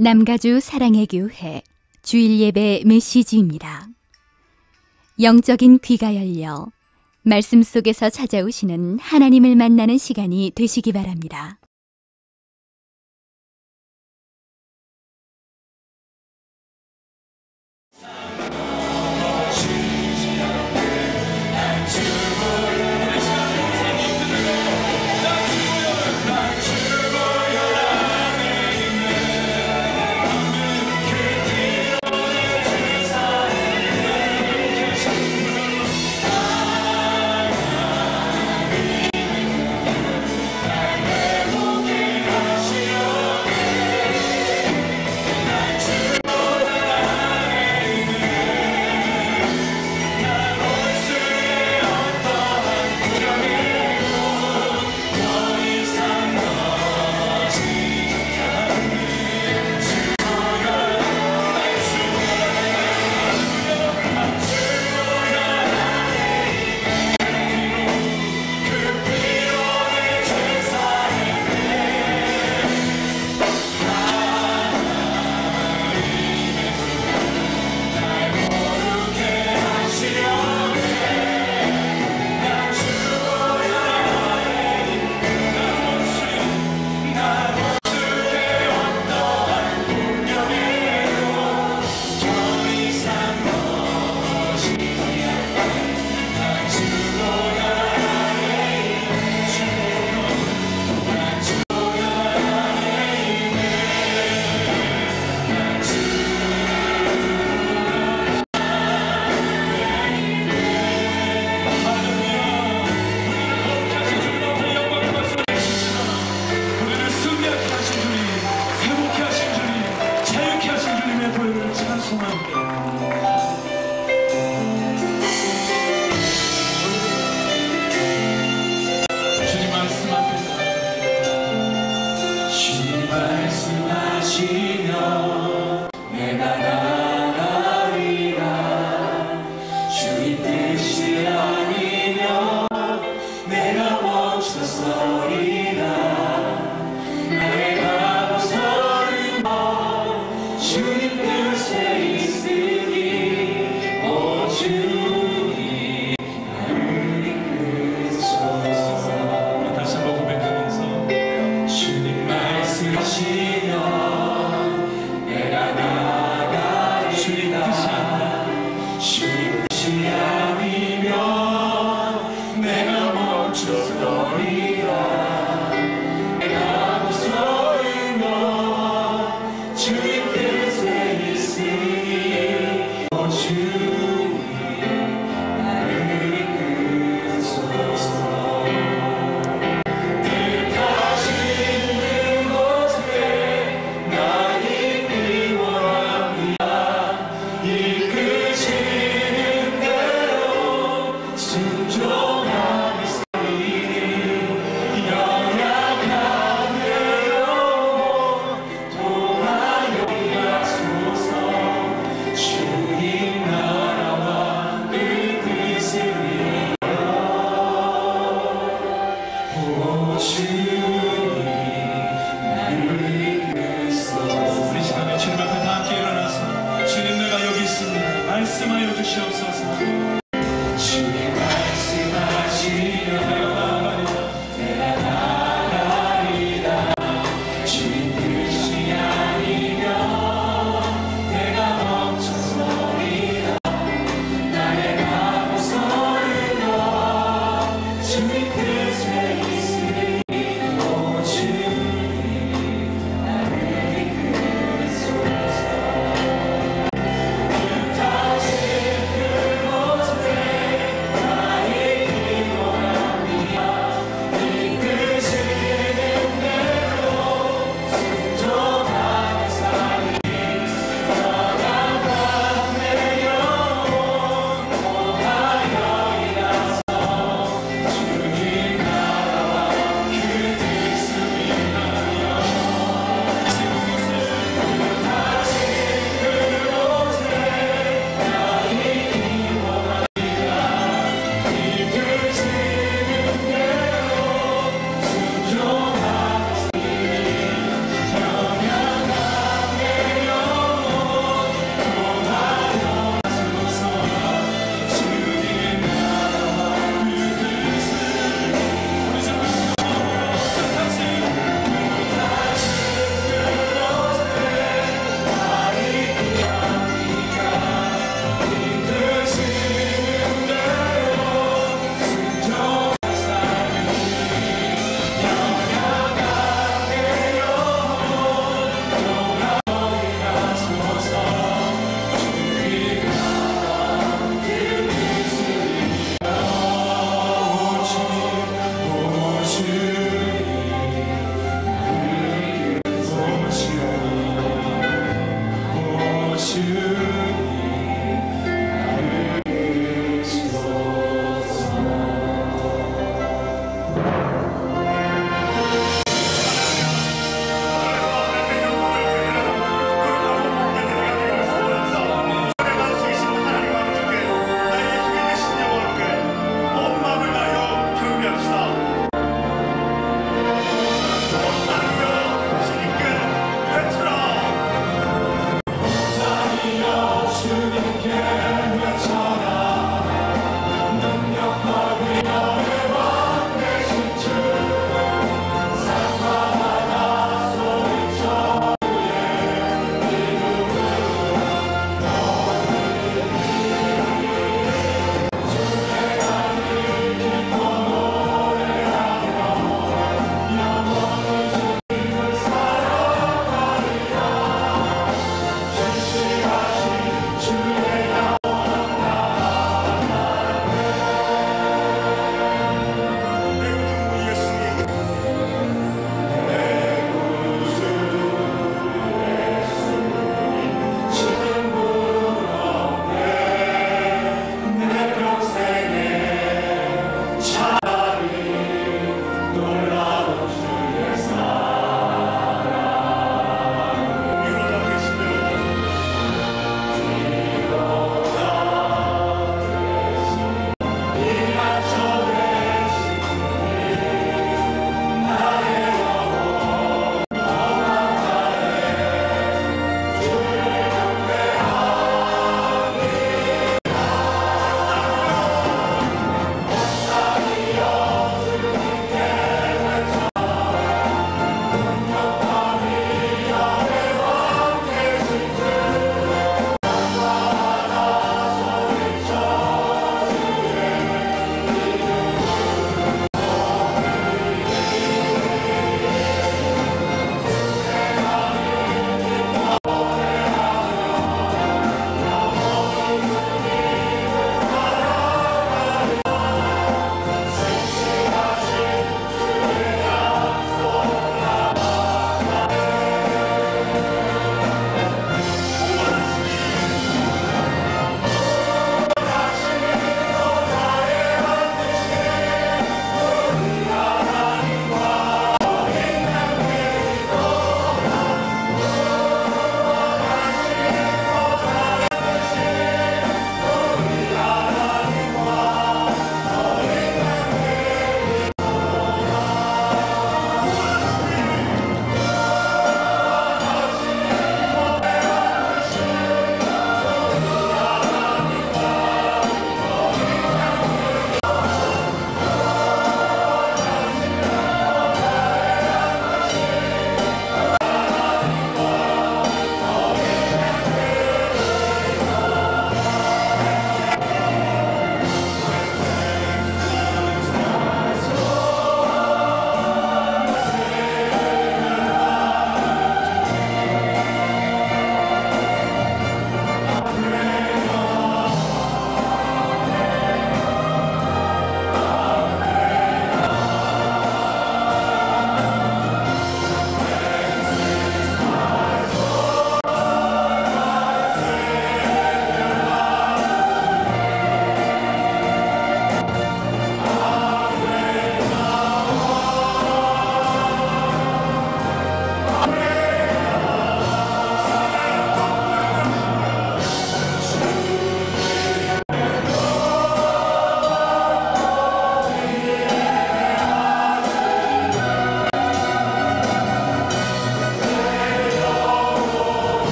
남가주 사랑의 교회 주일 예배 메시지입니다. 영적인 귀가 열려 말씀 속에서 찾아오시는 하나님을 만나는 시간이 되시기 바랍니다.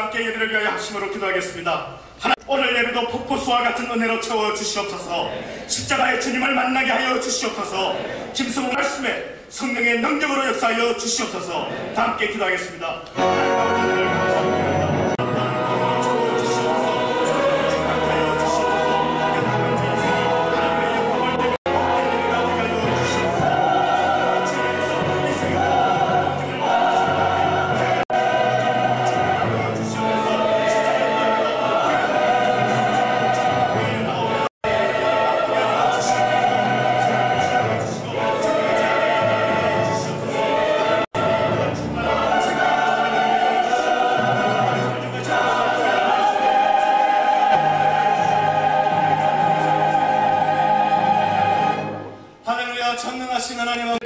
함께 예배를 위하여 합심으로 기도하겠습니다. 오늘 예배도 폭포수와 같은 은혜로 채워 주시옵소서. 십자가의 주님을 만나게 하여 주시옵소서. 김승우 말씀에 성령의 능력으로 역사하여 주시옵소서. 다 함께 기도하겠습니다.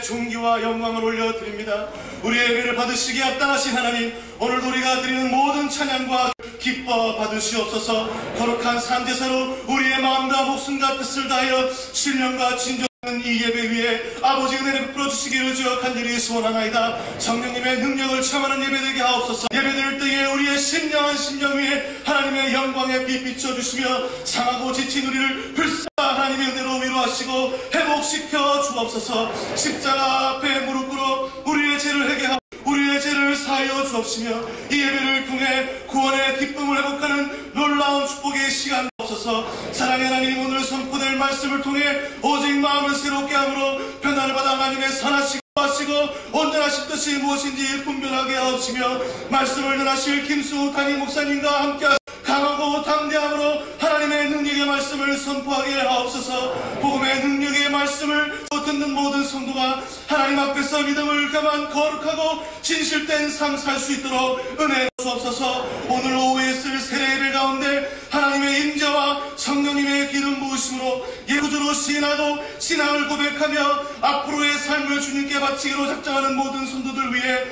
존귀와 영광을 올려드립니다. 우리의 예배를 받으시기에 합당하신 하나님, 오늘도 우리가 드리는 모든 찬양과 기뻐 받으시옵소서. 거룩한 산제사로 우리의 마음과 목숨과 뜻을 다하여 신령과 진정 이 예배 위에 아버지 은혜를 베풀어 주시기를 주여 간절히 소원하나이다. 성령님의 능력을 체험하는 예배되게 하옵소서. 예배드릴 때에 우리의 신령한 심령 위에 하나님의 영광의 빛 비춰주시며 상하고 지친 우리를 불쌍 하나님의 은혜로 위로하시고 회복시켜 주옵소서. 십자가 앞에 무릎 꿇어 우리의 죄를 회개하고 우리의 죄를 사하여 주옵시며 이 예배를 통해 구원의 기쁨을 회복하는 놀라운 축복의 시간 없어서 사랑의 하나님, 오늘 선포될 말씀을 통해 오직 마음을 새롭게 함으로 변화를 받아 하나님의 선하시고 하시고 온전하신 뜻이 무엇인지 분별하게 하옵시며 말씀을 전하실 김수우 담임 목사님과 함께 강하고 담대함으로 하나님의 능력의 말씀을 선포하게 하옵소서. 복음의 능력의 말씀을 듣는 모든 성도가 하나님 앞에서 믿음을 가만 거룩하고 진실된 삶 살 수 있도록 은혜 주옵소서. 오늘 오후에 쓸 세례예배 가운데 하나님의 임재와 성령님의 기름 부으심으로 예구주로 시인하고 신앙을 고백하며 앞으로의 삶을 주님께 바치기로 작정하는 모든 성도들 위해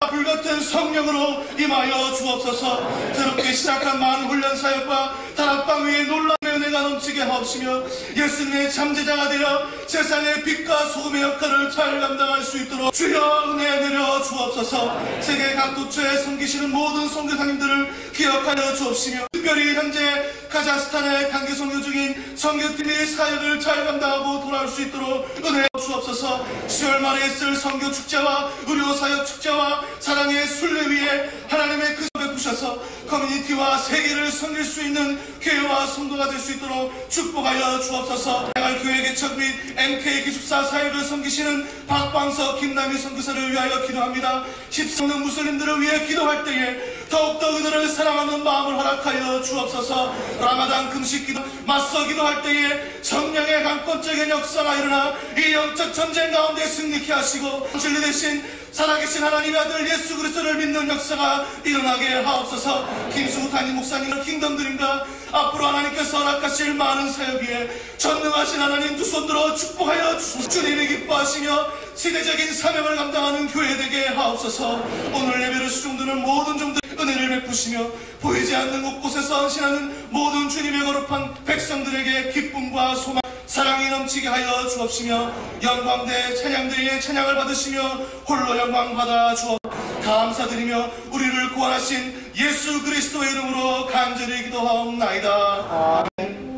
불같은 성령으로 임하여 주옵소서. 새롭게 시작한 많은 훈련 사역과 다락방 위에 놀라운 은혜가 넘치게 하옵시며 예수님의 잠재자가 되어 세상의 빛과 소금의 역할을 잘 감당할 수 있도록 주여 은혜 내려 주옵소서. 세계 각도처에 섬기시는 모든 선교사님들을 기억하여 주옵시며 특별히 현재 카자흐스탄에 단기 선교 중인 선교팀이 사역을 잘 감당하고 돌아올 수 있도록 은혜 주옵소서. 10월 말에 있을 선교 축제와 의료 사역 축제와 사랑의 순례 위에 하나님의 그 베푸셔서 커뮤니티와 세계를 섬길 수 있는 교회와 성도가 될 수 있도록 축복하여 주옵소서. 교회 개척 및 MK 기숙사 사역을 섬기시는 박광석 김남희 선교사를 위하여 기도합니다. 십성는 무슬림들을 위해 기도할 때에 더욱더 그들을 사랑하는 마음을 허락하여 주옵소서. 라마단 금식 기도 맞서 기도할 때에 성령의 강권적인 역사가 일어나 이 영적 전쟁 가운데 승리케 하시고 진리 대신 살아계신 하나님의 아들 예수 그리스도를 믿는 역사가 일어나게 하옵소서. 김수우 담임 목사님을 킹덤드림과 앞으로 하나님께서 허락하실 많은 사역 위에 전능하신 하나님 두 손 들어 축복하여 주소서. 주님이 기뻐하시며 시대적인 사명을 감당하는 교회 되게 하옵소서. 오늘 예배를 수종드는 모든 종들 은혜를 베푸시며 보이지 않는 곳곳에서 헌신하는 모든 주님의 거룩한 백성들에게 기쁨과 소망 사랑이 넘치게 하여 주옵시며 영광대 찬양대의 찬양을 받으시며 홀로 영광 받아 주옵 감사드리며 우리를 구원하신 예수 그리스도의 이름으로 간절히 기도하옵나이다. 아멘.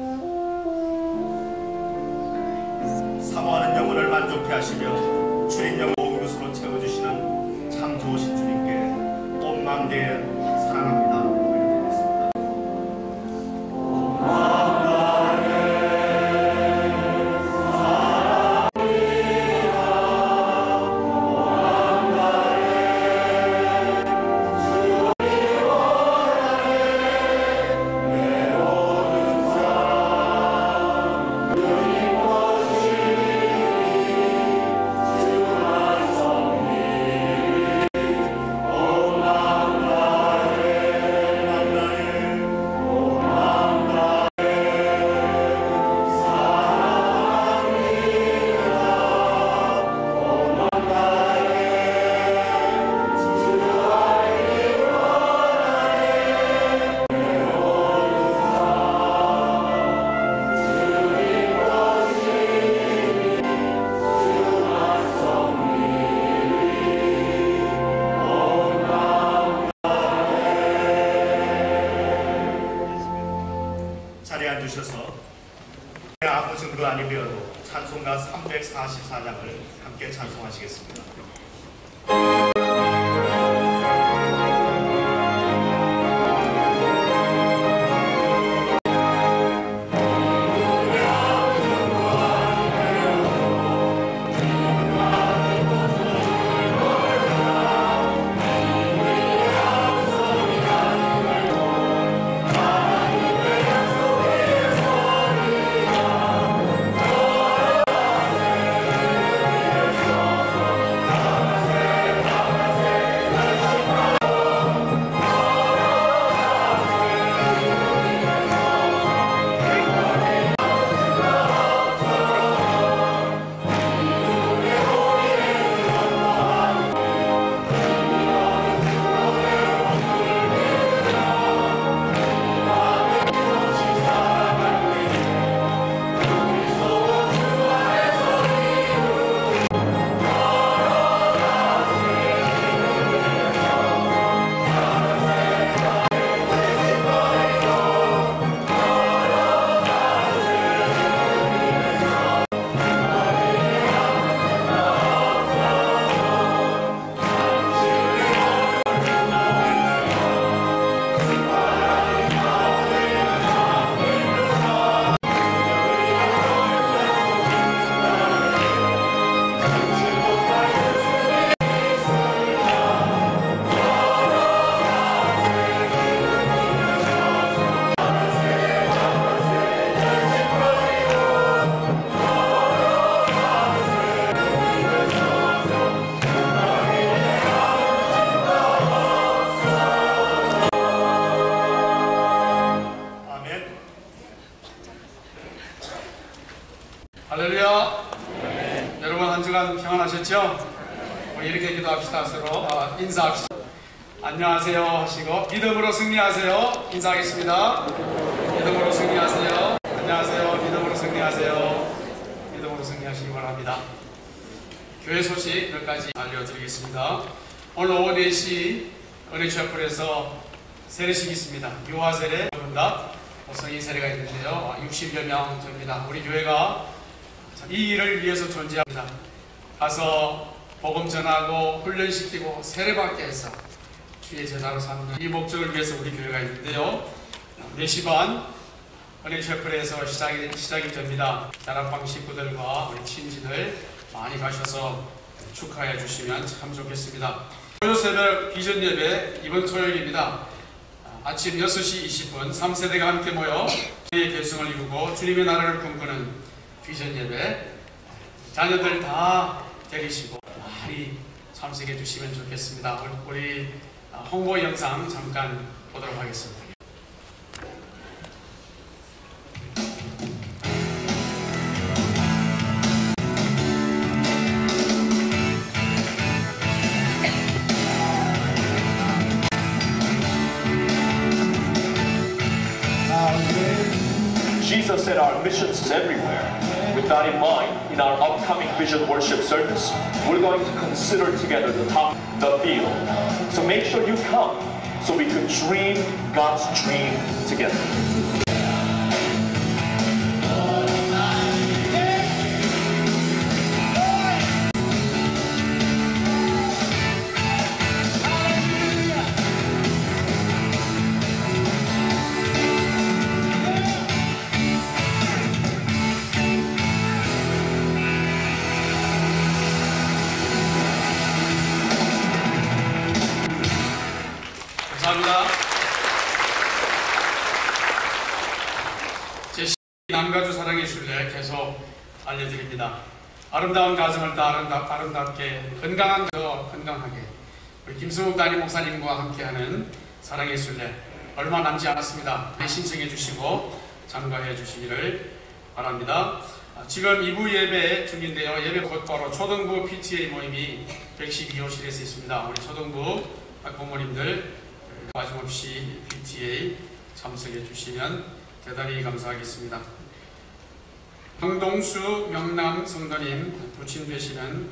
사모하는 영혼을 만족케 하시며 주님 영혼 것으로 채워주시는 참 좋으신 주님께 온 마음에 사랑합니다. 앉으셔서 아무 증거 아니되어도 찬송가 344장을 함께 찬송하시겠습니다. 할렐루야. 여러분 한 주간 평안하셨죠? 우리 이렇게 기도합시다. 서로 인사합시다. 안녕하세요 하시고 믿음으로 승리하세요. 인사하겠습니다. 믿음으로 승리하세요. 안녕하세요. 믿음으로 승리하세요. 믿음으로 승리하시기 바랍니다. 교회 소식 몇 가지 알려드리겠습니다. 오늘 오후 4시 은혜처플에서 세례식이 있습니다. 유아 세례, 응답, 성인 세례가 있는데요. 60여 명 됩니다. 우리 교회가 이 일을 위해서 존재합니다. 가서 복음 전하고 훈련시키고 세례받게 해서 주의 제자로 삼는 이 목적을 위해서 우리 교회가 있는데요. 4시 반 은혜처플에서 시작이 됩니다. 다락방 식구들과 우리 친지들 많이 가셔서 축하해 주시면 참 좋겠습니다. 토요 새벽 비전 예배 이번 토요일입니다. 아침 6시 20분 3세대가 함께 모여 주의 결승을 이루고 주님의 나라를 꿈꾸는 비전 예배, 자녀들 다 데리시고 많이 참석해 주시면 좋겠습니다. 우리 홍보 영상 잠깐 보도록 하겠습니다. Jesus said our missions is everywhere. With that in mind, in our upcoming Vision Worship service, we're going to consider together the field. So make sure you come so we can dream God's dream together. 감사합니다. 제 남가주 사랑의 순례 계속 알려드립니다. 아름다운 가정을 더 아름답게 건강하게 우리 김승욱 담임 목사님과 함께하는 사랑의 순례 얼마 남지 않았습니다. 신청해 주시고 참가해 주시기를 바랍니다. 지금 2부 예배 중인데요. 예배 곧바로 초등부 PTA 모임이 112호실에서 있습니다. 우리 초등부 학부모님들 빠짐없이 PTA 참석해 주시면 대단히 감사하겠습니다. 황동수 명남 성도님, 부친 되시는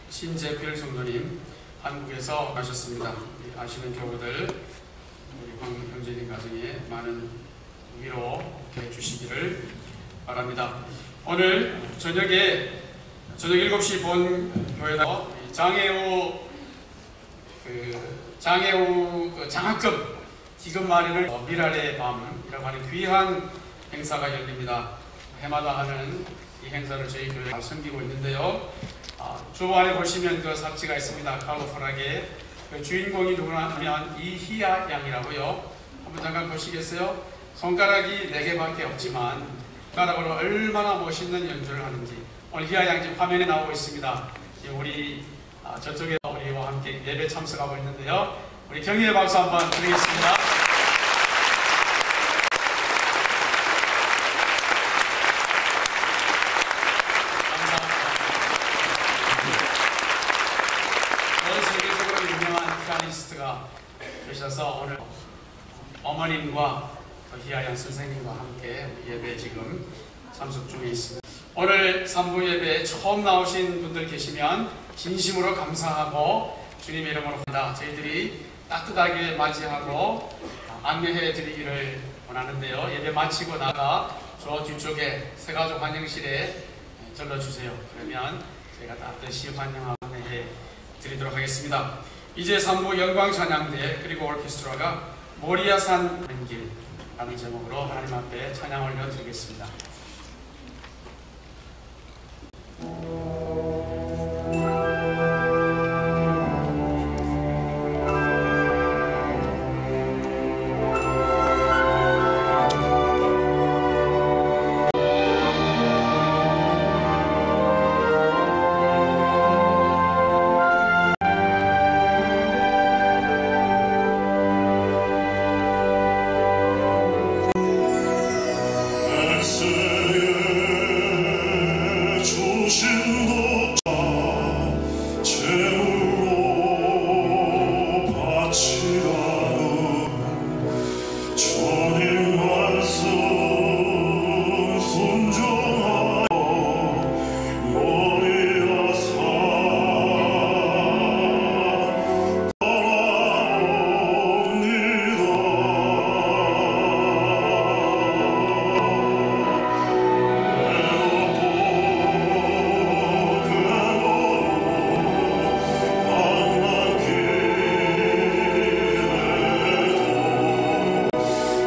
신재필 성도님 한국에서 가셨습니다. 아시는 교우들 우리 황 형제님 가정에 많은 위로해 주시기를 바랍니다. 오늘 저녁 7시 본 교회에서 장애우 장학금 기금 마련을 미랄의 밤이라고 하는 귀한 행사가 열립니다. 해마다 하는 이 행사를 저희 교회가 섬기고 있는데요. 주 안에 보시면 그 삽지가 있습니다. 컬러풀하게. 그 주인공이 누구나 하면 이희아 양이라고요. 한번 잠깐 보시겠어요? 손가락이 4개밖에 없지만 손가락으로 얼마나 멋있는 연주를 하는지 오늘 희아 양 지금 화면에 나오고 있습니다. 우리 저쪽에 우리와 함께 예배 참석하고 있는데요. 우리 경의의 박수 한번 드리겠습니다. 세계적으로 유명한 피아니스트가 계셔서 오늘 어머님과 희아양 선생님과 함께 예배 지금 참석 중에 있습니다. 오늘 3부 예배에 처음 나오신 분들 계시면 진심으로 감사하고 주님의 이름으로 한다. 저희들이 따뜻하게 맞이하고 안내해 드리기를 원하는데요. 예배 마치고 나가 저 뒤쪽에 새가족 환영실에 들러주세요. 그러면 저희가 따뜻히 환영하고 안내해 드리도록 하겠습니다. 이제 3부 영광 찬양대 그리고 오케스트라가 모리아산 길라는 제목으로 하나님 앞에 찬양 올려드리겠습니다.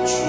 주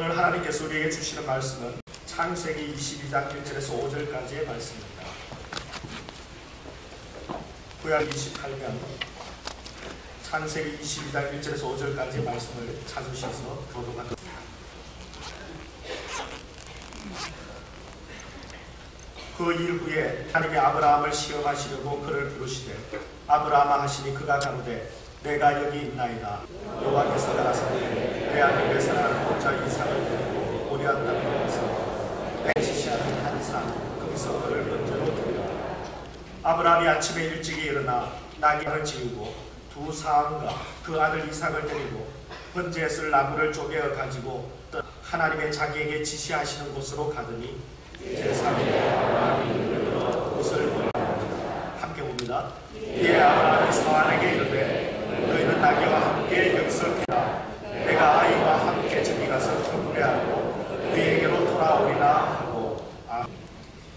오늘 하나님께서 우리에게 주시는 말씀은 창세기 22장 1절에서 5절까지의 말씀입니다. 구약 28면 창세기 22장 1절에서 5절까지의 말씀을 찾으셔서 교도하겠습니다. 그 일 후에 하나님이 아브라함을 시험하시려고 그를 부르시되 아브라함아 하시니 그가 가로되 내가 여기 있나이다. 여호와께서 가라사대 내 아들 사랑하는 독자 이삭을 데리고 모리아 땅에 가서 내 지시하는 한 산 거기서 그를 번제로 드리라. 아브라함이 아침에 일찍이 일어나 나귀를 지우고 두 사람과 그 아들 이삭을 데리고 번제에 쓸 나무를 쪼개어 가지고 하나님의 자기에게 지시하시는 곳으로 가더니 제3일에 아브라함이 옷을 벗어 함께 봅니다. 이에 아브라함이 사환에게 이르되 너희는 나귀와 함께 여기서 기라. 내가 아이와 함께 저기 가서 경배하고 너희에게로 돌아오리라 하고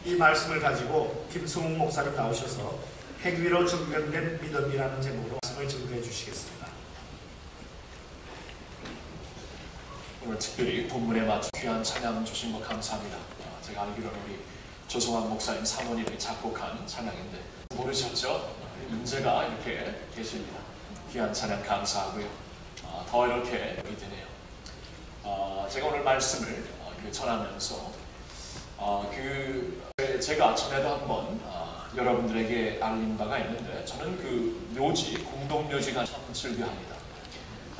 이 말씀을 가지고 김승욱 목사님 나오셔서 행위로 증명된 믿음이라는 제목으로 말씀을 증거해 주시겠습니다. 오늘 특별히 본문에 맞춰 귀한 찬양 주신 것 감사합니다. 제가 알기로는 우리 조성환 목사님 사모님이 작곡한 찬양인데 모르셨죠? 인재가 이렇게 계십니다. 귀한 찬양 감사하고요. 더 이렇게 믿으네요. 제가 오늘 말씀을 전하면서 제가 전에도 한번 여러분들에게 알린 바가 있는데 저는 그 묘지, 공동묘지가 참 즐겨합니다.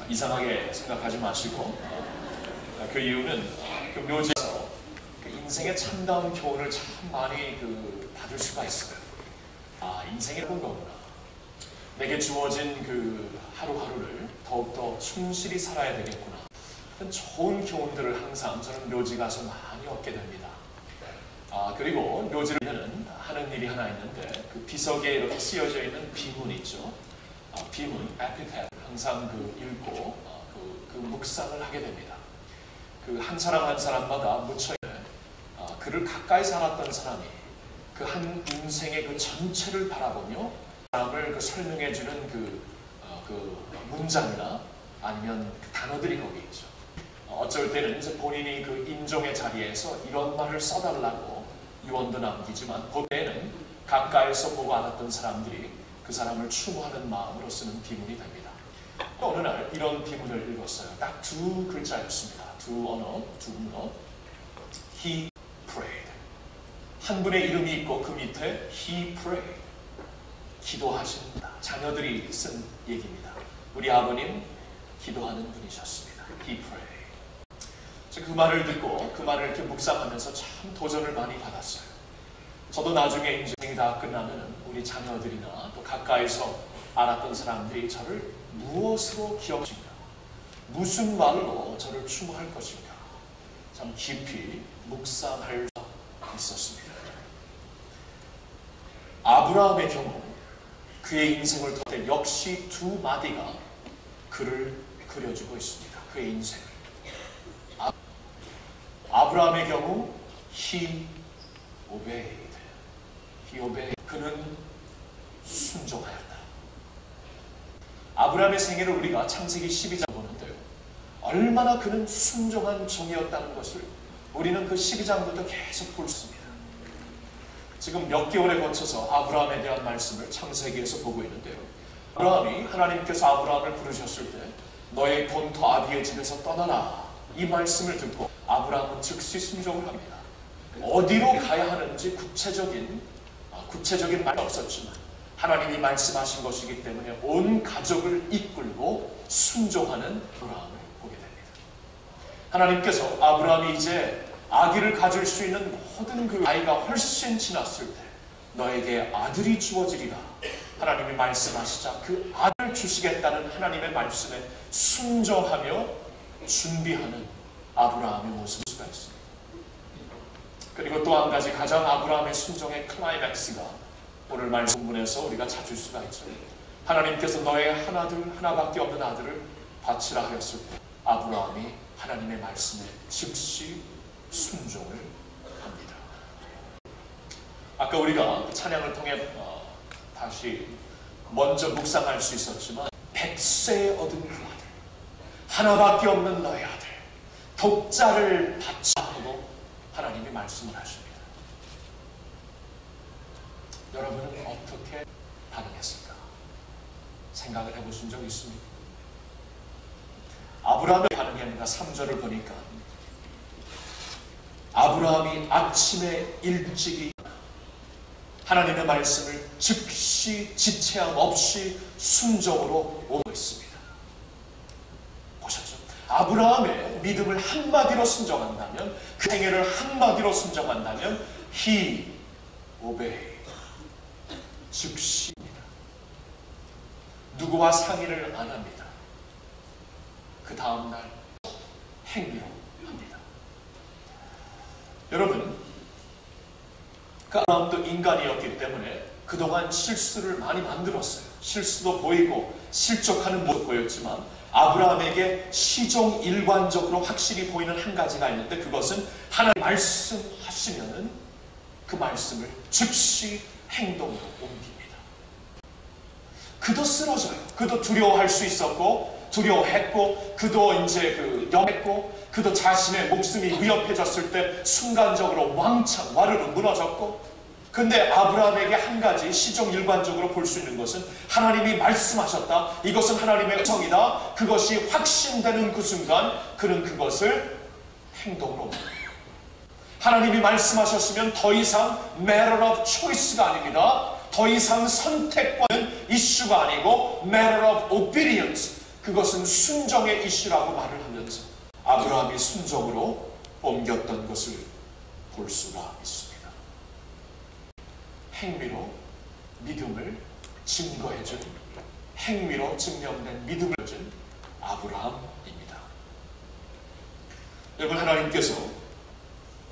이상하게 생각하지 마시고 그 이유는 그 묘지에서 그 인생의 참다운 교훈을 참 많이 받을 수가 있어요. 인생이 그런 거구나. 내게 주어진 그 하루하루를 더욱더 충실히 살아야 되겠구나. 좋은 교훈들을 항상 저는 묘지 가서 많이 얻게 됩니다. 그리고 묘지는 하는 일이 하나 있는데 그 비석에 이렇게 쓰여져 있는 비문 있죠. 비문, 에피테트 항상 읽고 그 묵상을 하게 됩니다. 그 한 사람 한 사람마다 묻혀 있는 그를 가까이 살았던 사람이 그 한 인생의 그 전체를 바라보며 사람을 설명해주는 그 문장이나 아니면 그 단어들이 거기 있죠. 어쩔 때는 이제 본인이 그 임종의 자리에서 이런 말을 써달라고 유언도 남기지만 그때는 가까이서 보고 알았던 사람들이 그 사람을 추모하는 마음으로 쓰는 비문이 됩니다. 어느 날 이런 비문을 읽었어요. 딱 두 글자였습니다. 두 문어. He prayed. 한 분의 이름이 있고 그 밑에 He prayed. 기도하신다. 자녀들이 쓴 얘기입니다. 우리 아버님 기도하는 분이셨습니다. He prayed. 그 말을 듣고 그 말을 이렇게 묵상하면서 참 도전을 많이 받았어요. 저도 나중에 인생이 다 끝나면 우리 자녀들이나 또 가까이서 알았던 사람들이 저를 무엇으로 기억하신가? 무슨 말로 저를 추모할 것인가? 참 깊이 묵상할 수 있었습니다. 아브라함의 경우 그의 인생을 통해 역시 두 마디가 그를 그려주고 있습니다. 그의 인생을. 아브라함의 경우 He obeyed. He obeyed. 그는 순종하였다. 아브라함의 생애를 우리가 창세기 12장 보는데요. 얼마나 그는 순종한 종이었다는 것을 우리는 그 12장부터 계속 볼 수 있습니다. 지금 몇 개월에 거쳐서 아브라함에 대한 말씀을 창세기에서 보고 있는데요. 아브라함이 하나님께서 아브라함을 부르셨을 때 너의 본토 아비의 집에서 떠나라. 이 말씀을 듣고 아브라함은 즉시 순종을 합니다. 어디로 가야 하는지 구체적인 말이 없었지만 하나님이 말씀하신 것이기 때문에 온 가족을 이끌고 순종하는 아브라함을 보게 됩니다. 하나님께서 아브라함이 이제 아기를 가질 수 있는 모든 그 아이가 훨씬 지났을 때 너에게 아들이 주어지리라. 하나님이 말씀하시자 그 아들을 주시겠다는 하나님의 말씀에 순종하며 준비하는 아브라함의 모습을 수가 있습니다. 그리고 또 한 가지 가장 아브라함의 순종의 클라이맥스가 오늘 말씀문에서 우리가 찾을 수가 있죠. 하나님께서 너의 하나밖에 없는 아들을 바치라 하였을 때 아브라함이 하나님의 말씀에 즉시 순종을 합니다. 아까 우리가 찬양을 통해 다시 먼저 묵상할 수 있었지만 100세에 얻은 그 아들, 하나밖에 없는 너의 아들, 독자를 바치고 하나님이 말씀을 하십니다. 여러분은 어떻게 반응했을까? 생각을 해보신 적 있습니까? 아브라함의 반응이니까 3절을 보니까 아브라함이 아침에 일찍이 하나님의 말씀을 즉시 지체함 없이 순종으로 오고 있습니다. 보셨죠? 아브라함의 믿음을 한마디로 순종한다면, 그 행위를 한마디로 순종한다면 he obeyed. 즉시입니다. 누구와 상의를 안 합니다. 그 다음날 행위로 합니다. 여러분, 그 아브라함도 인간이었기 때문에 그동안 실수를 많이 만들었어요. 실수도 보이고 실족하는 모습도 보였지만 아브라함에게 시종일관적으로 확실히 보이는 한 가지가 있는데, 그것은 하나님 말씀하시면은 그 말씀을 즉시 행동으로 옮깁니다. 그도 쓰러져요. 그도 두려워할 수 있었고, 두려워했고, 그도 이제 염했고, 그도 자신의 목숨이 위협해졌을 때 순간적으로 왕창 와르르 무너졌고. 근데 아브라함에게 한 가지 시종일관적으로 볼 수 있는 것은 하나님이 말씀하셨다, 이것은 하나님의 성이다, 그것이 확신되는 그 순간 그는 그것을 행동으로 옮깁니다. 하나님이 말씀하셨으면 더 이상 matter of choice가 아닙니다. 더 이상 선택권은 이슈가 아니고 matter of obedience, 그것은 순종의 이슈라고 말을 하면서 아브라함이 순종으로 옮겼던 것을 볼 수가 있습니다. 행위로 믿음을 증거해준, 행위로 증명된 믿음을 준 아브라함입니다. 여러분, 하나님께서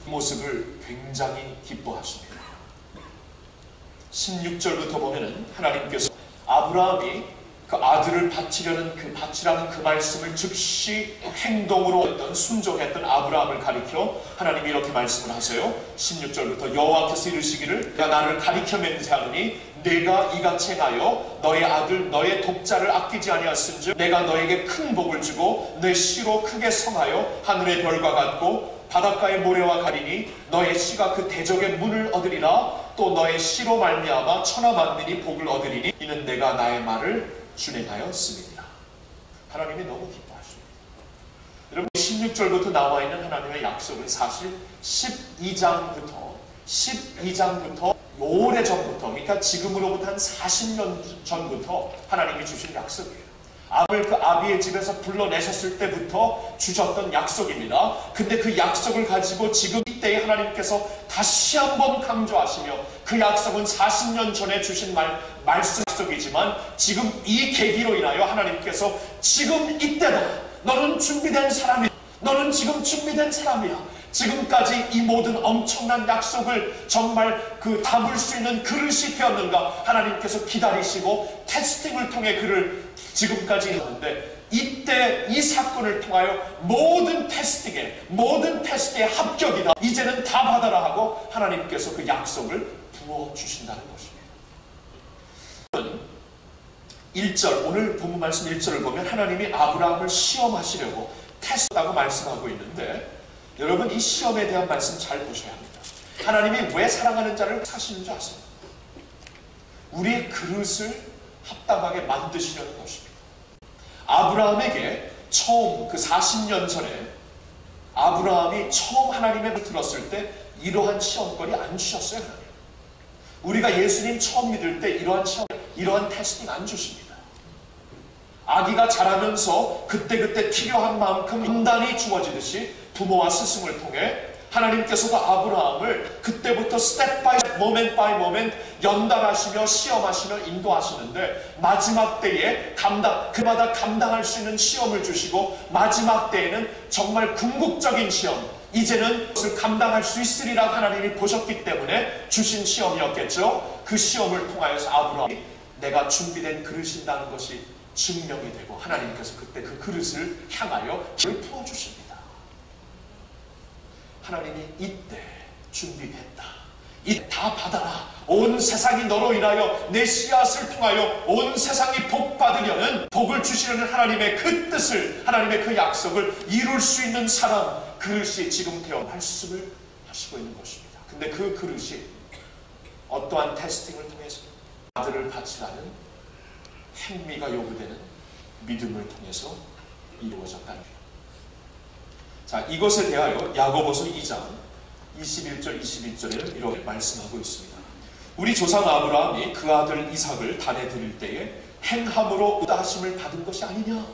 그 모습을 굉장히 기뻐하십니다. 16절부터 보면은 하나님께서 아브라함이 그 아들을 바치려는 그 바치라는 그 말씀을 즉시 행동으로 했던, 순종했던 아브라함을 가리켜 하나님이 이렇게 말씀을 하세요. 16절부터 여호와께서 이르시기를 내가 나를 가리켜 맹세하노니 내가 이같이 행하여 너의 아들 너의 독자를 아끼지 아니하였은즉 내가 너에게 큰 복을 주고 내 씨로 크게 성하여 하늘의 별과 같고 바닷가의 모래와 가리니 너의 씨가 그 대적의 문을 얻으리라. 또 너의 씨로 말미암아 천하 만민이 복을 얻으리니 이는 내가 나의 말을 준행하였습니다. 하나님이 너무 기뻐하십니다. 여러분, 16절부터 나와 있는 하나님의 약속은 사실 12장부터 오래전부터, 그러니까 지금으로부터 한 40년 전부터 하나님이 주신 약속이에요. 아브를 그 아비의 집에서 불러내셨을 때부터 주셨던 약속입니다. 근데 그 약속을 가지고 지금 이때에 하나님께서 다시 한번 강조하시며, 그 약속은 40년 전에 주신 말씀 약속이지만 지금 이 계기로 인하여 하나님께서 지금 이때다, 너는 준비된 사람이야, 너는 지금 준비된 사람이야, 지금까지 이 모든 엄청난 약속을 정말 담을 수 있는 그릇이 되었는가, 하나님께서 기다리시고 테스팅을 통해 그를 지금까지 했는데, 이때 이 사건을 통하여 모든 테스트에 합격이다, 이제는 다 받아라 하고 하나님께서 그 약속을 부어주신다는 것입니다. 1절, 오늘 본문 말씀 1절을 보면 하나님이 아브라함을 시험하시려고 테스트하고 말씀하고 있는데, 여러분, 이 시험에 대한 말씀 잘 보셔야 합니다. 하나님이 왜 사랑하는 자를 사시는 줄 아세요? 우리의 그릇을 합당하게 만드시려는 것입니다. 아브라함에게 처음 그 40년 전에 아브라함이 처음 하나님의 말을 들었을 때 이러한 시험거리 안 주셨어요. 하나님. 우리가 예수님 처음 믿을 때 이러한 테스팅 안 주십니다. 아기가 자라면서 그때그때 필요한 만큼 인단이 주어지듯이 부모와 스승을 통해 하나님께서도 아브라함을 그때부터 스텝 바이 모멘트 바이 모멘트 연단하시며 시험하시며 인도하시는데, 마지막 때에 그마다 감당할 수 있는 시험을 주시고, 마지막 때에는 정말 궁극적인 시험, 이제는 그것을 감당할 수 있으리라 하나님이 보셨기 때문에 주신 시험이었겠죠. 그 시험을 통하여서 아브라함이 내가 준비된 그릇인다는 것이 증명이 되고, 하나님께서 그때 그 그릇을 향하여 불을 부어주십니다. 하나님이 이때 준비됐다, 이 다 받아라. 온 세상이 너로 인하여 내 씨앗을 통하여 온 세상이 복 받으려는, 복을 주시려는 하나님의 그 뜻을, 하나님의 그 약속을 이룰 수 있는 사람, 그릇이 지금 되어 말씀을 하시고 있는 것입니다. 근데 그 그릇이 어떠한 테스팅을 통해서 아들을 바치라는 행미가 요구되는 믿음을 통해서 이루어졌다는 거예요. 자, 이것에 대하여 야고보서 2장 21절 22절에는 이렇게 말씀하고 있습니다. 우리 조상 아브라함이 그 아들 이삭을 단에 드릴 때에 행함으로 의하심을 받은 것이 아니냐.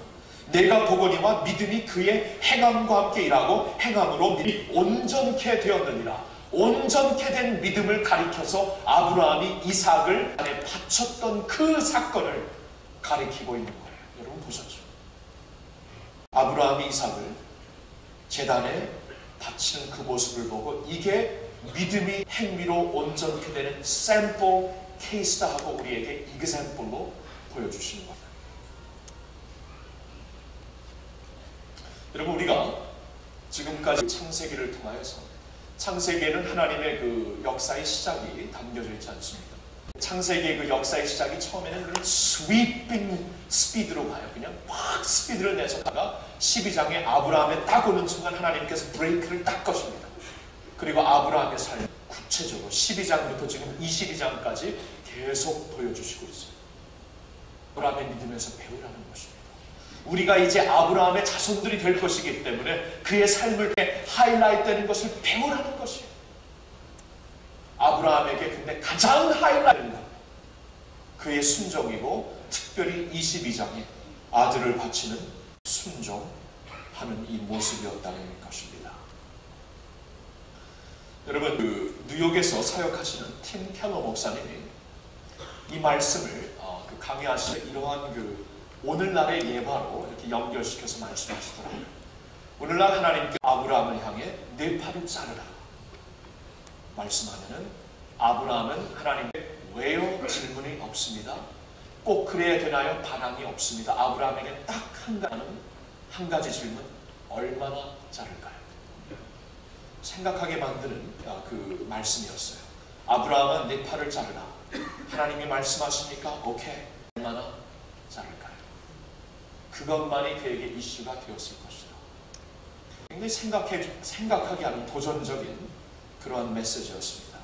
내가 보거니와 믿음이 그의 행함과 함께 일하고 행함으로 믿음이 온전케 되었느니라. 온전케 된 믿음을 가리켜서 아브라함이 이삭을 단에 바쳤던 그 사건을 가리키고 있는 거예요. 여러분 보셨죠? 아브라함이 이삭을 제단에 바치는 그 모습을 보고 이게 믿음이 행위로 온전케 되는 샘플 케이스다 하고 우리에게 이그샘플로 보여주시는 거예요. 여러분, 우리가 지금까지 창세기를 통하여서, 창세기에는 하나님의 그 역사의 시작이 담겨져 있지 않습니까? 창세기의 그 역사의 시작이 처음에는 그런 스위핑 스피드로 가요. 그냥 막 스피드를 내서 가다가 12장에 아브라함에 딱 오는 순간 하나님께서 브레이크를 딱 거십니다. 그리고 아브라함의 삶 구체적으로 12장부터 지금 22장까지 계속 보여주시고 있어요. 아브라함의 믿음에서 배우라는 것입니다. 우리가 이제 아브라함의 자손들이 될 것이기 때문에 그의 삶을 하이라이트되는 것을 배우라는 것이에요. 아브라함에게 근데 가장 하이라이트는 것, 그의 순종이고 특별히 22장에 아들을 바치는 순종하는 이 모습이었다는 것입니다. 여러분, 그 뉴욕에서 사역하시는 팀 켈러 목사님이 이 말씀을 강의하시는 이러한 그 오늘날의 예화로 이렇게 연결시켜서 말씀하시더라고요. 오늘날 하나님께 아브라함을 향해 네 팔을 자르라 말씀하면은 아브라함은 하나님께 왜요? 질문이 없습니다. 꼭 그래야 되나요? 반항이 없습니다. 아브라함에게 딱 한 가지 질문, 얼마나 자를까요? 생각하게 만드는 그 말씀이었어요. 아브라함은 네 팔을 자르라. 하나님이 말씀하십니까? 오케이. 얼마나 자를까요? 그것만이 그에게 이슈가 되었을 것이다. 굉장히 생각하게 하는 도전적인 그러한 메시지였습니다.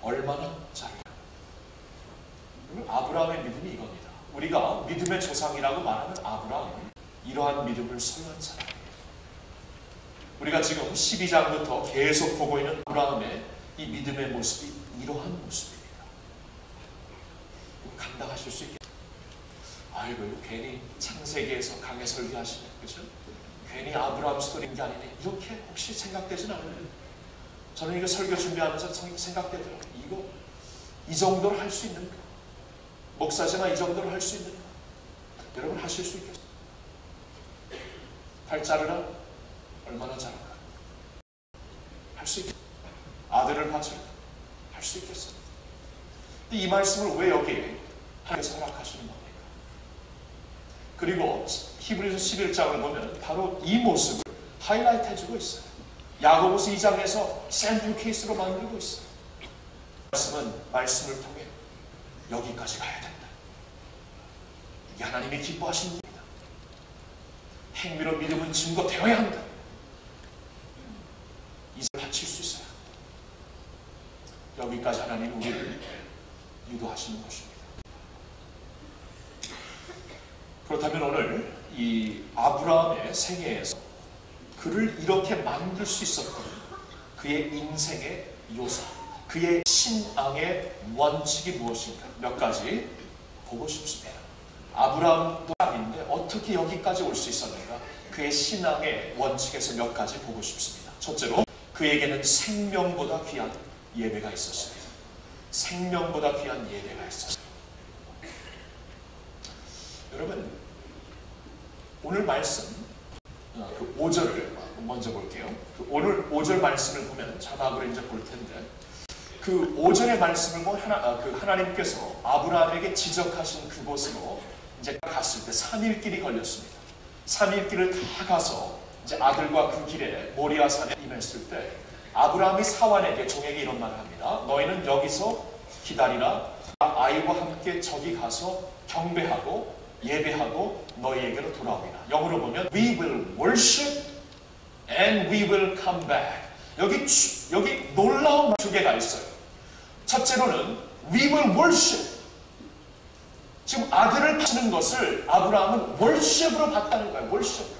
얼마나 자를까요? 아브라함의 믿음이 이겁니다. 우리가 믿음의 조상이라고 말하는 아브라함은 이러한 믿음을 소유한 사람이에요. 우리가 지금 12장부터 계속 보고 있는 아브라함의 이 믿음의 모습이 이러한 모습입니다. 감당하실 수 있겠어요? 아이고, 괜히 창세기에서 강해 설교하시네, 그죠? 괜히 아브라함 스토리인 게 아니네, 이렇게 혹시 생각되진 않아요? 저는 이거 설교 준비하면서 생각되더라고요. 이거 이 정도로 할 수 있는가? 목사지만 이 정도로 할 수 있는가? 여러분 하실 수 있겠어요? 팔 자르라? 얼마나 자를까? 할 수 있겠어요? 아들을 바칠까? 할 수 있겠어요? 이 말씀을 왜 여기에 하나님께서 허락하시는 겁니까? 그리고 히브리서 11장을 보면 바로 이 모습을 하이라이트 해주고 있어요. 야고보서 2장에서 샘플 케이스로 만들고 있어요. 말씀을 통해 여기까지 가야 된다. 이게 하나님이 기뻐하시는 겁니다. 행위로 믿음은 증거되어야 한다. 이제 바칠 수 있어요. 여기까지 하나님은 우리를 유도하시는 것입니다. 그렇다면 오늘 이 아브라함의 생애에서 그를 이렇게 만들 수 있었던 그의 인생의 요소, 그의 신앙의 원칙이 무엇인가 몇 가지 보고 싶습니다. 아브라함도 사람인데 어떻게 여기까지 올 수 있었는가, 그의 신앙의 원칙에서 몇 가지 보고 싶습니다. 첫째로 그에게는 생명보다 귀한 예배가 있었습니다. 생명보다 귀한 예배가 있었습니다. 여러분, 오늘 말씀 그 5절을 먼저 볼게요. 그 오늘 5절 말씀을 보면 자막으로 이제 볼 텐데, 그 5절의 말씀을 보면 하나님께서 아브라함에게 지적하신 그곳으로 이제 갔을 때 3일 길이 걸렸습니다. 3일 길을 다 가서 이제 아들과 그 길에 모리아 산에 임했을 때 아브라함이 사환에게, 종에게 이런 말을 합니다. 너희는 여기서 기다리라. 아이와 함께 저기 가서 경배하고 예배하고 너희에게로 돌아오리라. 영어로 보면 We will worship and we will come back. 여기 놀라운 두 개가 있어요. 첫째로는 We will worship. 지금 아들을 바치는 것을 아브라함은 worship으로 봤다는 거예요. worship으로.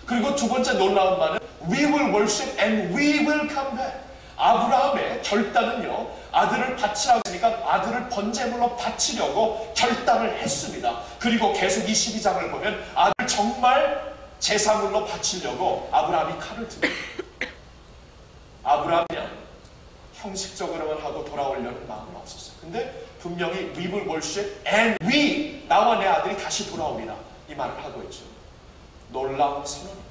그리고 두 번째 놀라운 말은 We will worship and we will come back. 아브라함의 결단은요, 아들을 바치라고 했으니까 아들을 번제물로 바치려고 결단을 했습니다. 그리고 계속 22장을 보면 아들 정말 제사물로 바치려고 아브라함이 칼을 듭니다. 아브라함이 형식적으로만 하고 돌아오려는 마음은 없었어요. 근데 분명히 We will worship and we, 나와 내 아들이 다시 돌아오리라, 이 말을 하고 있죠. 놀라운 선언입니다.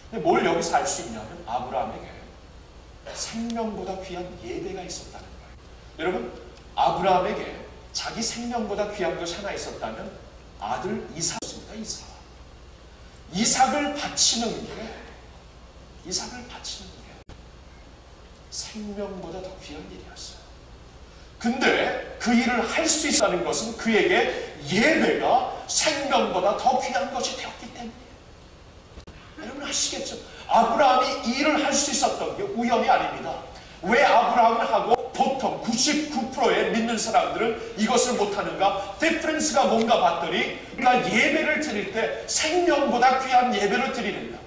근데 뭘 여기서 알 수 있냐면 아브라함에게 생명보다 귀한 예배가 있었다는 거예요. 여러분, 아브라함에게 자기 생명보다 귀한 것이 하나 있었다면 아들 이삭입니다. 이삭을 바치는 게 생명보다 더 귀한 일이었어요. 근데 그 일을 할 수 있다는 것은 그에게 예배가 생명보다 더 귀한 것이 되었기 때문이에요. 여러분 아시겠죠? 아브라함이 이 일을 할 수 있었던 게 우연이 아닙니다. 왜 아브라함을 하고 보통 99%의 믿는 사람들은 이것을 못하는가? 디퍼런스가 뭔가 봤더니 우리가 예배를 드릴 때 생명보다 귀한 예배를 드리는가?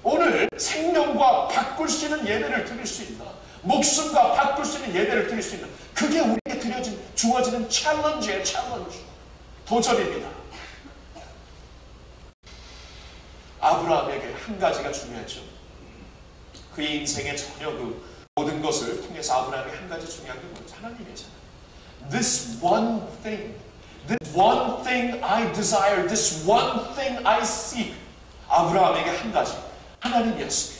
오늘 생명과 바꿀 수 있는 예배를 드릴 수 있나? 목숨과 바꿀 수 있는 예배를 드릴 수 있나? 그게 우리에게 주어지는 챌린지예요. 챌린지. 도전입니다. 아브라함에게 한 가지가 중요했죠. 그의 인생에 전혀 그 모든 것을 통해서 아브라함이 한 가지 중요한 게 뭐죠? 하나님이잖아요. This one thing I desire, this one thing I seek. 아브라함에게 한 가지, 하나님이었습니다.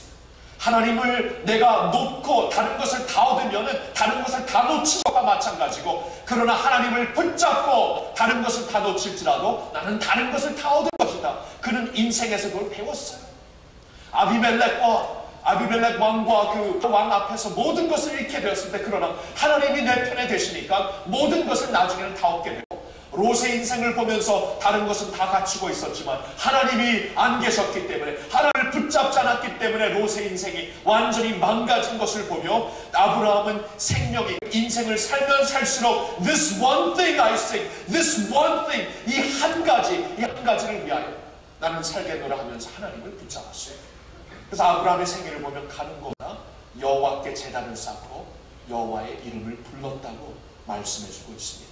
하나님을 내가 놓고 다른 것을 다 얻으면은 다른 것을 다 놓친 것과 마찬가지고, 그러나 하나님을 붙잡고 다른 것을 다 놓칠지라도 나는 다른 것을 다 얻을 것이다. 그는 인생에서 그걸 배웠어요. 아비멜렉 왕과 그 왕 앞에서 모든 것을 잃게 되었을 때, 그러나 하나님이 내 편에 되시니까 모든 것을 나중에는 다 얻게 되고, 롯의 인생을 보면서 다른 것은 다 갖추고 있었지만 하나님이 안 계셨기 때문에, 하나님을 붙잡지 않았기 때문에 롯의 인생이 완전히 망가진 것을 보며, 아브라함은 인생을 살면 살수록 This one thing I seek, this one thing, 이 한 가지를 위하여 나는 살겠노라 하면서 하나님을 붙잡았어요. 그래서 아브라함의 생애를 보면 가는 곳마다 여호와께 제단을 쌓고 여호와의 이름을 불렀다고 말씀해주고 있습니다.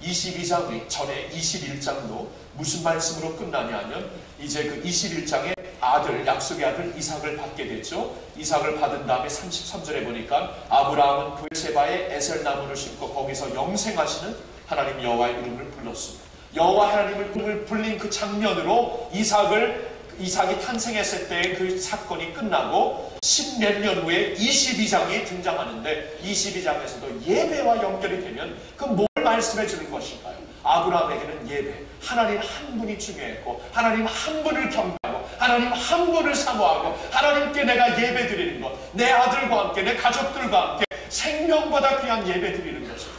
22장 전에 21장도 무슨 말씀으로 끝나냐 하면, 이제 그 21장의 아들, 약속의 아들 이삭을 받게 됐죠. 이삭을 받은 다음에 33절에 보니까 아브라함은 브엘세바에 에셀나무를 심고 거기서 영생하시는 하나님 여호와의 이름을 불렀습니다. 여호와 하나님을 불린 그 장면으로 이삭이 탄생했을 때의 그 사건이 끝나고 10몇 년 후에 22장이 등장하는데, 22장에서도 예배와 연결이 되면 그 뭘 말씀해 주는 것일까요? 아브라함에게는 예배, 하나님 한 분이 중요했고, 하나님 한 분을 경배하고, 하나님 한 분을 사모하고, 하나님께 내가 예배 드리는 것, 내 아들과 함께, 내 가족들과 함께 생명보다 귀한 예배 드리는 것을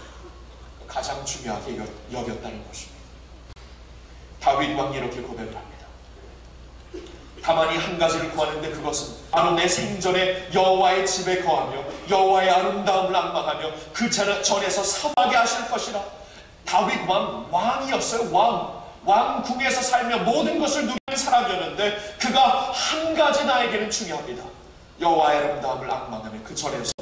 가장 중요하게 여겼다는 것입니다. 다윗 왕이 이렇게 고백을 합니다. 다만 이 한 가지를 구하는데 그것은 바로 내 생전에 여호와의 집에 거하며 여호와의 아름다움을 앙망하며 그 전에서 사모하게 하실 것이라. 다윗 왕이었어요. 왕궁에서 살며 모든 것을 누리는 사람이었는데 그가 한 가지 나에게는 중요합니다. 여호와의 아름다움을 앙망하며 그 전에서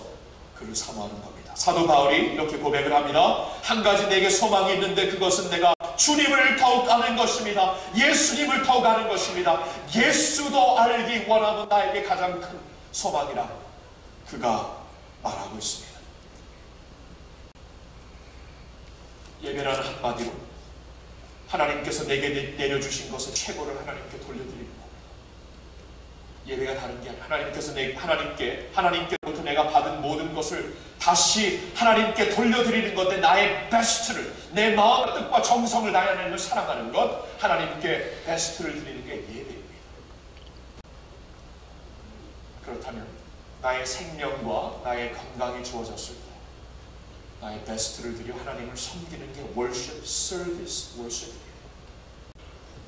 그를 사모하는 겁니다. 사도 바울이 이렇게 고백을 합니다. 한 가지 내게 소망이 있는데 그것은 내가 주님을 더욱 아는 것입니다. 예수님을 더욱 아는 것입니다. 예수도 알기 원하면 나에게 가장 큰 소망이라 그가 말하고 있습니다. 예배라는 한마디로 하나님께서 내게 내려주신 것의 최고를 하나님께 돌려드리는 것. 예배가 다른 게 아니라 하나님께로부터 내가 받은 모든 것을 다시 하나님께 돌려드리는 건데, 나의 베스트를, 내 마음과 뜻과 정성을 다해 하나님을 사랑하는 것, 하나님께 베스트를 드리는 게 예배입니다. 그렇다면 나의 생명과 나의 건강이 주어졌을 때 나의 베스트를 드려 하나님을 섬기는 게 worship, service, worship이에요.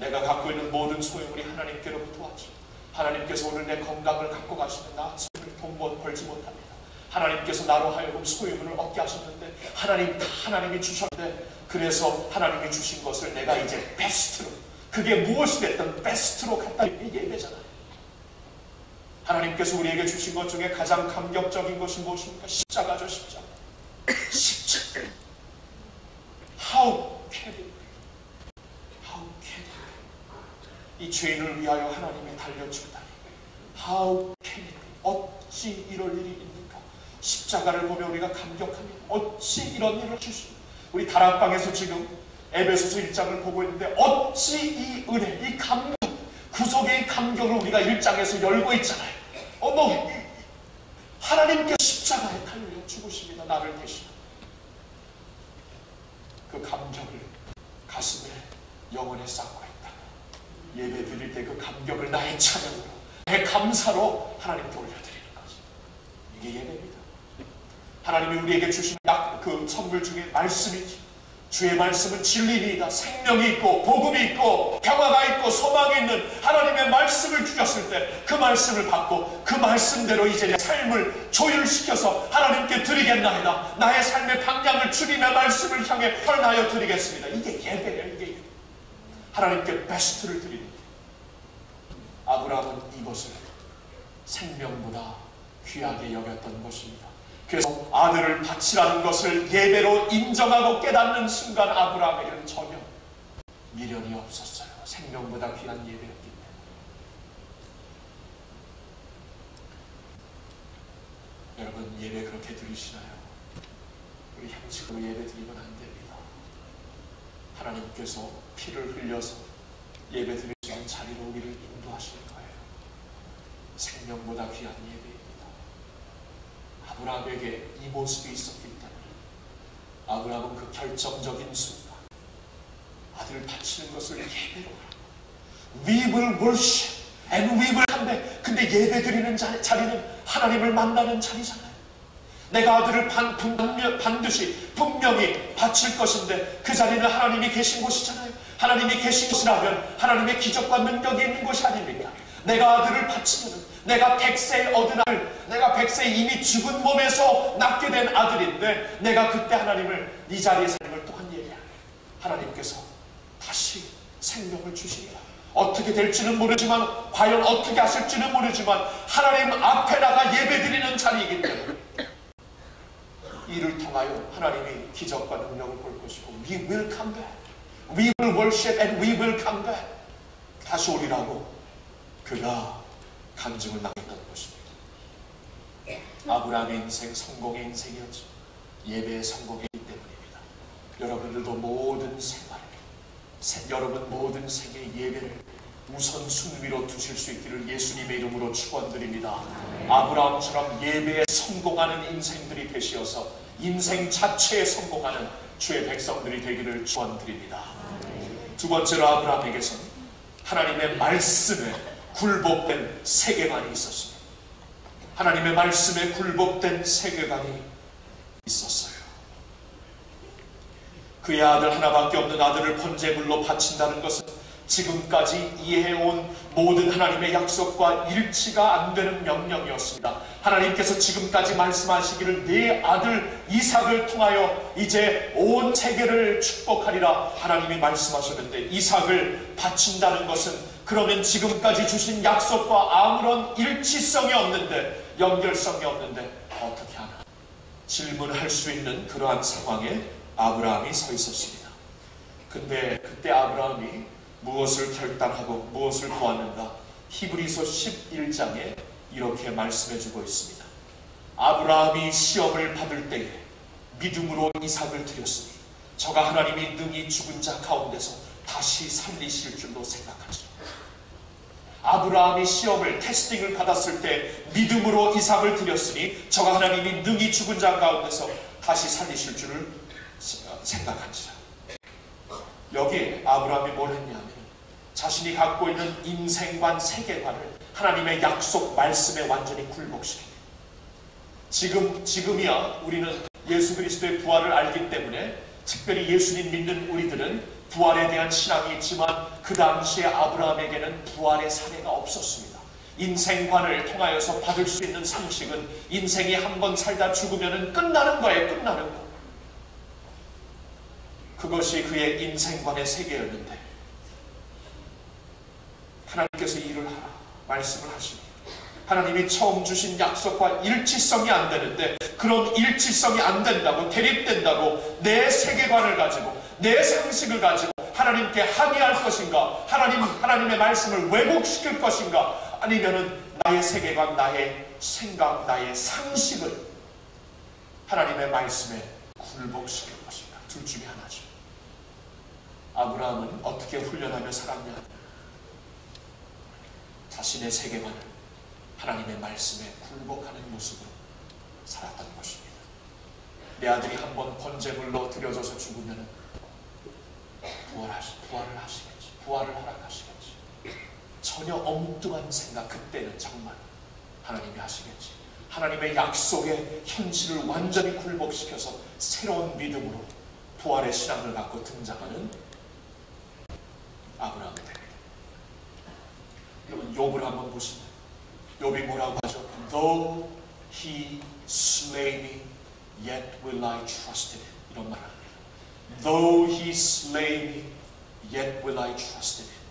내가 갖고 있는 모든 소유물이 하나님께로부터 왔죠. 하나님께서 오늘 내 건강을 갖고 가시는 나 돈 벌지 못합니다. 하나님께서 나로 하여금 소유물을 얻게 하셨는데 하나님이 주셨는데 그래서 하나님이 주신 것을 내가 이제 베스트로, 그게 무엇이 됐든 베스트로 갖다 드리는 게 예배잖아요. 하나님께서 우리에게 주신 것 중에 가장 감격적인 것이 무엇입니까? 십자가죠. 십자가. How can it be? How can it be? 이 죄인을 위하여 하나님이 달려 죽다니. How can it be? 어찌 이럴 일이 있는가? 십자가를 보며 우리가 감격합니다. 어찌 이런 일을 주십니까? 우리 다락방에서 지금 에베소서 1장을 보고 있는데 어찌 이 은혜, 이 감격, 구속의 감격을 우리가 1장에서 열고 있잖아요. 하나님께 십자가에 달려 죽으십니다. 나를 대신하고. 그 감격을 가슴에, 영혼에 쌓고 있다. 예배 드릴 때 그 감격을 나의 찬양으로, 내 감사로 하나님께 올려드리는 거죠. 이게 예배입니다. 하나님이 우리에게 주신 그 선물 중에 말씀이지. 주의 말씀은 진리이다. 생명이 있고 복음이 있고 평화가 있고 소망이 있는 하나님의 말씀을 주셨을 때 그 말씀을 받고 그 말씀대로 이제 내 삶을 조율시켜서 하나님께 드리겠나이다. 나의 삶의 방향을 주님의 말씀을 향해 펼나여 드리겠습니다. 이게 예배예요. 이게 예배. 하나님께 베스트를 드리는 게. 아브라함은 이것을 생명보다 귀하게 여겼던 것입니다. 그래서 아들을 바치라는 것을 예배로 인정하고 깨닫는 순간 아브라함에게는 전혀 미련이 없었어요. 생명보다 귀한 예배였기 때문에. 여러분, 예배 그렇게 드리시나요? 우리 형식으로 예배 드리면 안 됩니다. 하나님께서 피를 흘려서 예배 드릴 수 있는 자리로 우리를 인도하시는 거예요. 생명보다 귀한 예배입니다. 아브라함에게 이 모습이 있었기 때문에 아브라함은 그 결정적인 순간 아들을 바치는 것을 예배로 하라고. We will worship and we will come back. 근데 예배 드리는 자리는 하나님을 만나는 자리잖아요. 내가 아들을 반드시 분명히 바칠 것인데 그 자리는 하나님이 계신 곳이잖아요. 하나님이 계신 곳이라면 하나님의 기적과 능력이 있는 곳이 아닙니까? 내가 아들을 바치면 내가 100세에 얻은 아들, 내가 100세에 이미 죽은 몸에서 낳게 된 아들인데 내가 그때 하나님을 이 자리에서 하나님을 또한 예배합니다. 하나님께서 다시 생명을 주십니다. 어떻게 될지는 모르지만 과연 어떻게 하실지는 모르지만 하나님 앞에 나가 예배드리는 자리이기 때문에 이를 통하여 하나님이 기적과 능력을 볼 것이고 We will come back. We will worship and we will come back. 다시 오리라고 그가 간증을 남겼다는 것입니다. 아브라함의 인생 성공의 인생이었죠. 예배의 성공이기 때문입니다. 여러분들도 모든 생활에 여러분 모든 생의 예배를 우선 순위로 두실 수 있기를 예수님의 이름으로 축원드립니다. 아브라함처럼 예배에 성공하는 인생들이 되시어서 인생 자체에 성공하는 주의 백성들이 되기를 축원드립니다. 두 번째로 아브라함에게서는 하나님의 말씀에 굴복된 세계관이 있었습니다. 하나님의 말씀에 굴복된 세계관이 있었어요. 그의 아들 하나밖에 없는 아들을 번제물로 바친다는 것은 지금까지 이해해온 모든 하나님의 약속과 일치가 안 되는 명령이었습니다. 하나님께서 지금까지 말씀하시기를 네 아들 이삭을 통하여 이제 온 세계를 축복하리라 하나님이 말씀하셨는데 이삭을 바친다는 것은 그러면 지금까지 주신 약속과 아무런 일치성이 없는데 연결성이 없는데 어떻게 하나 질문할 수 있는 그러한 상황에 아브라함이 서 있었습니다. 근데 그때 아브라함이 무엇을 결단하고 무엇을 보았는가? 히브리서 11장에 이렇게 말씀해주고 있습니다. 아브라함이 시험을 받을 때에 믿음으로 이삭을 드렸으니 저가 하나님이 능히 죽은 자 가운데서 다시 살리실 줄로 생각하죠. 아브라함이 시험을 테스팅을 받았을 때 믿음으로 이삭을 드렸으니 저가 하나님이 능히 죽은 자 가운데서 다시 살리실 줄을 생각하지라. 여기에 아브라함이 뭘 했냐면 자신이 갖고 있는 인생관, 세계관을 하나님의 약속 말씀에 완전히 굴복시킵니다. 지금이야 우리는 예수 그리스도의 부활을 알기 때문에 특별히 예수님 믿는 우리들은 부활에 대한 신앙이 있지만 그 당시에 아브라함에게는 부활의 사례가 없었습니다. 인생관을 통하여서 받을 수 있는 상식은 인생이 한 번 살다 죽으면 끝나는 거예요. 끝나는 거. 그것이 그의 인생관의 세계였는데 하나님께서 일을 하라 말씀을 하십니다. 하나님이 처음 주신 약속과 일치성이 안 되는데 그런 일치성이 안 된다고, 대립된다고 내 세계관을 가지고 내 상식을 가지고 하나님께 항의할 것인가, 하나님의 말씀을 왜곡시킬 것인가, 아니면은 나의 세계관, 나의 생각, 나의 상식을 하나님의 말씀에 굴복시킬 것인가. 둘 중에 하나죠. 아브라함은 어떻게 훈련하며 살았냐? 자신의 세계관을 하나님의 말씀에 굴복하는 모습으로 살았던 것입니다. 내 아들이 한번 번제물로 드려져서 죽으면 부활을 하시겠지. 부활을 허락하시겠지. 전혀 엉뚱한 생각, 그때는 정말 하나님이 하시겠지. 하나님의 약속의 현실을 완전히 굴복시켜서 새로운 믿음으로 부활의 신앙을 갖고 등장하는 아브라함이 됩니다. 여러분, 욥을 한번 보시면 욥이 뭐라고 하죠? Though he slay me, yet will I trust in him. 이런 말 합니다. Though he slay me, yet will I trust in him.